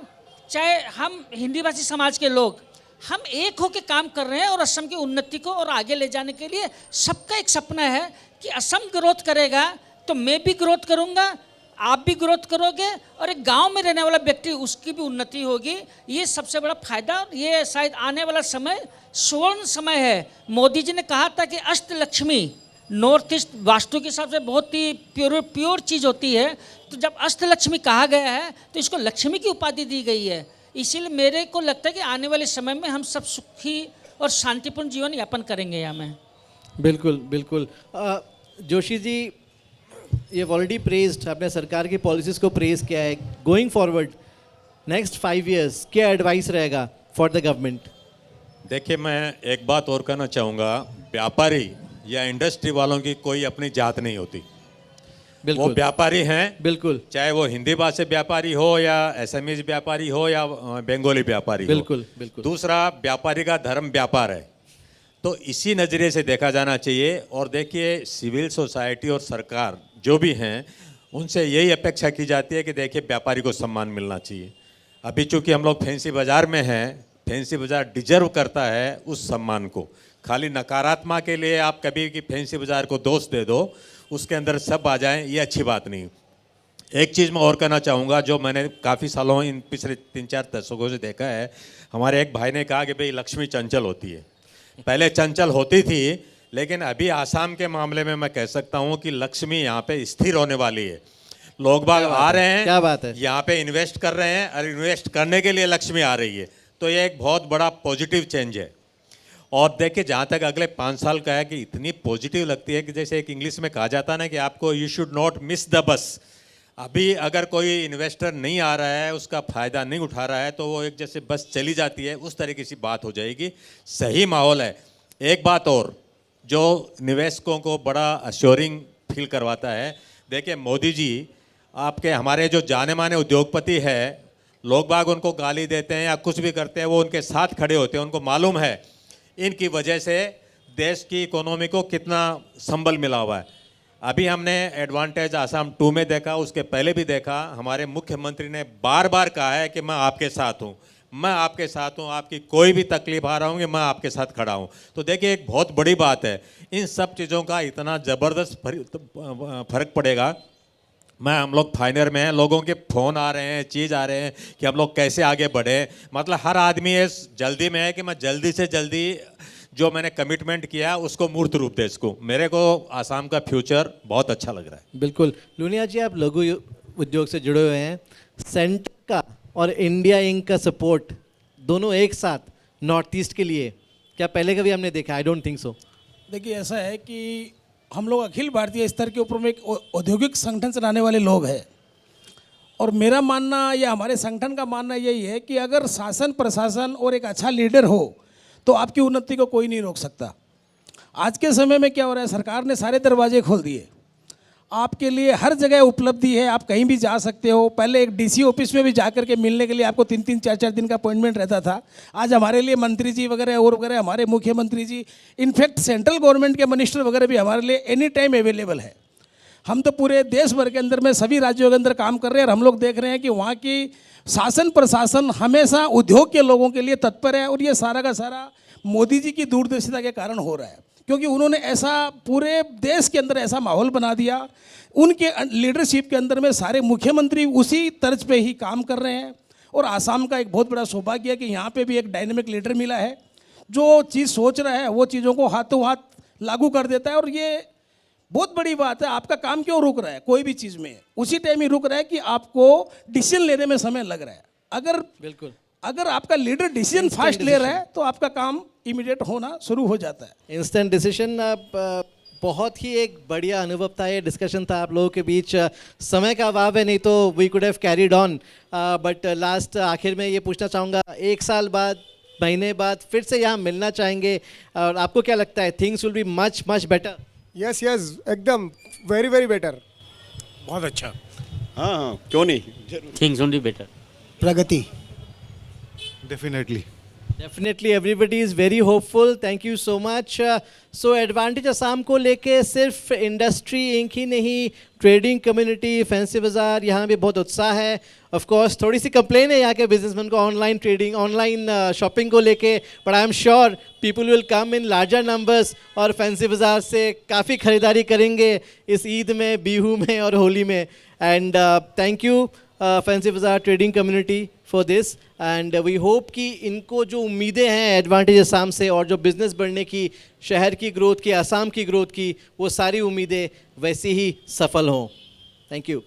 चाहे हम हिंदी भाषी समाज के लोग, हम एक होकर काम कर रहे हैं और असम की उन्नति को और आगे ले जाने के लिए सबका एक सपना है कि असम ग्रोथ करेगा तो मैं भी ग्रोथ करूंगा, आप भी ग्रोथ करोगे, और एक गांव में रहने वाला व्यक्ति उसकी भी उन्नति होगी। ये सबसे बड़ा फायदा। ये शायद आने वाला समय स्वर्ण समय है। मोदी जी ने कहा था कि अष्टलक्ष्मी नॉर्थ ईस्ट वास्तु के हिसाब से बहुत ही प्योर चीज़ होती है। तो जब अष्टलक्ष्मी कहा गया है तो इसको लक्ष्मी की उपाधि दी गई है। इसीलिए मेरे को लगता है कि आने वाले समय में हम सब सुखी और शांतिपूर्ण जीवन यापन करेंगे यहाँ में। बिल्कुल बिल्कुल। जोशी जी, ये ऑलरेडी प्रेज्ड, आपने सरकार की पॉलिसीज़ को प्रेज किया है। गोइंग फॉरवर्ड नेक्स्ट 5 years क्या एडवाइस रहेगा फॉर द गवर्नमेंट? देखिए, मैं एक बात और कहना चाहूँगा, व्यापारी या इंडस्ट्री वालों की कोई अपनी जात नहीं होती। वो व्यापारी हैं, बिल्कुल, चाहे वो हिंदी भाषी व्यापारी हो या एसएमईज व्यापारी हो या बंगाली व्यापारी हो। बिल्कुल बिल्कुल। दूसरा, व्यापारी का धर्म व्यापार है, तो इसी नज़रिए से देखा जाना चाहिए। और देखिए, सिविल सोसाइटी और सरकार जो भी हैं, उनसे यही अपेक्षा की जाती है कि देखिए व्यापारी को सम्मान मिलना चाहिए। अभी चूँकि हम लोग फैंसी बाज़ार में हैं, फैंसी बाज़ार डिजर्व करता है उस सम्मान को। खाली नकारात्मक के लिए आप कभी कि फैंसी बाज़ार को दोष दे दो, उसके अंदर सब आ जाएं, ये अच्छी बात नहीं। एक चीज़ मैं और कहना चाहूँगा, जो मैंने काफ़ी सालों इन पिछले 3-4 दशकों से देखा है। हमारे एक भाई ने कहा कि भाई लक्ष्मी चंचल होती है। पहले चंचल होती थी, लेकिन अभी आसाम के मामले में मैं कह सकता हूँ कि लक्ष्मी यहाँ पे स्थिर होने वाली है। लोग बाग आ रहे हैं, क्या बात है, यहाँ पे इन्वेस्ट कर रहे हैं, और इन्वेस्ट करने के लिए लक्ष्मी आ रही है। तो ये एक बहुत बड़ा पॉजिटिव चेंज है। और देखिए, जहाँ तक अगले 5 साल का है कि इतनी पॉजिटिव लगती है कि जैसे एक इंग्लिश में कहा जाता है ना कि आपको you should not miss the bus. अभी अगर कोई इन्वेस्टर नहीं आ रहा है, उसका फ़ायदा नहीं उठा रहा है, तो वो एक जैसे बस चली जाती है, उस तरीके की बात हो जाएगी। सही माहौल है। एक बात और जो निवेशकों को बड़ा अश्योरिंग फील करवाता है, देखिए मोदी जी आपके हमारे जो जाने माने उद्योगपति है, लोग बाग उनको गाली देते हैं या कुछ भी करते हैं, वो उनके साथ खड़े होते हैं। उनको मालूम है इनकी वजह से देश की इकोनॉमी को कितना संबल मिला हुआ है। अभी हमने एडवांटेज आसाम 2 में देखा, उसके पहले भी देखा। हमारे मुख्यमंत्री ने बार बार कहा है कि मैं आपके साथ हूँ, मैं आपके साथ हूँ, आपकी कोई भी तकलीफ आ रहा हूँ, मैं आपके साथ खड़ा हूँ। तो देखिए, एक बहुत बड़ी बात है। इन सब चीज़ों का इतना ज़बरदस्त फर्क पड़ेगा। हम लोग फाइनल में हैं, लोगों के फ़ोन आ रहे हैं, चीज़ आ रहे हैं कि हम लोग कैसे आगे बढ़े। मतलब हर आदमी इस जल्दी में है कि मैं जल्दी से जल्दी जो मैंने कमिटमेंट किया उसको मूर्त रूप दे इसको। मेरे को आसाम का फ्यूचर बहुत अच्छा लग रहा है। बिल्कुल। लुनिया जी, आप लघु उद्योग से जुड़े हुए हैं। सेंटर का और इंडिया इंक का सपोर्ट दोनों एक साथ नॉर्थ ईस्ट के लिए क्या पहले कभी हमने देखा? I don't think so. देखिए, ऐसा है कि हम लोग अखिल भारतीय स्तर के ऊपर में एक औद्योगिक संगठन चलाने वाले लोग हैं, और मेरा मानना या हमारे संगठन का मानना यही है कि अगर शासन प्रशासन और एक अच्छा लीडर हो तो आपकी उन्नति को कोई नहीं रोक सकता। आज के समय में क्या हो रहा है, सरकार ने सारे दरवाजे खोल दिए, आपके लिए हर जगह उपलब्धि है, आप कहीं भी जा सकते हो। पहले एक डीसी ऑफिस में भी जा करके मिलने के लिए आपको 3-3 4-4 दिन का अपॉइंटमेंट रहता था। आज हमारे लिए मंत्री जी वगैरह और वगैरह, हमारे मुख्यमंत्री जी, इनफैक्ट सेंट्रल गवर्नमेंट के मिनिस्टर वगैरह भी हमारे लिए एनी टाइम अवेलेबल है। हम तो पूरे देश भर के अंदर में सभी राज्यों के अंदर काम कर रहे हैं, और हम लोग देख रहे हैं कि वहाँ की शासन प्रशासन हमेशा उद्योग के लोगों के लिए तत्पर है। और ये सारा का सारा मोदी जी की दूरदर्शिता के कारण हो रहा है, क्योंकि उन्होंने ऐसा पूरे देश के अंदर ऐसा माहौल बना दिया। उनके लीडरशिप के अंदर में सारे मुख्यमंत्री उसी तर्ज पे ही काम कर रहे हैं। और आसाम का एक बहुत बड़ा सौभाग्य है कि यहाँ पे भी एक डायनेमिक लीडर मिला है, जो चीज़ सोच रहा है वो चीज़ों को हाथों हाथ लागू कर देता है। और ये बहुत बड़ी बात है। आपका काम क्यों रुक रहा है? कोई भी चीज़ में उसी टाइम ही रुक रहा है कि आपको डिसीजन लेने में समय लग रहा है। अगर आपका लीडर डिसीजन फास्ट ले रहा है तो आपका काम इमीडिएट होना शुरू हो जाता है। Instant decision. बहुत ही एक बढ़िया अनुभव था, ये डिस्कशन था आप लोगों के बीच। समय का अभाव है, नहीं तो we could have carried on, but last आखिर में ये पूछना चाहूँगा, 1 साल बाद, महीने बाद फिर से यहाँ मिलना चाहेंगे, और आपको क्या लगता है things will be much much better? Yes एकदम वेरी वेरी बेटर। बहुत अच्छा। हाँ, क्यों नहीं, things only better. Pragati. Definitely everybody is very hopeful. Thank you so much. So advantage Assam को लेके सिर्फ इंडस्ट्री इंक ही नहीं, ट्रेडिंग कम्युनिटी, फैंसी बाज़ार, यहाँ भी बहुत उत्साह है। ऑफ कोर्स थोड़ी सी कंप्लेन है यहाँ के बिजनेसमैन को ऑनलाइन ट्रेडिंग, ऑनलाइन शॉपिंग को लेके, but I am sure people will come in larger numbers और फैंसी बाज़ार से काफ़ी ख़रीदारी करेंगे इस ईद में, बिहू में और होली में। And thank you Fancy Bazar trading community for this, and we hope कि इनको जो उम्मीदें हैं एडवांटेज असम से और जो बिज़नेस बढ़ने की, शहर की ग्रोथ की, असम की ग्रोथ की, वो सारी उम्मीदें वैसी ही सफल हों। Thank you.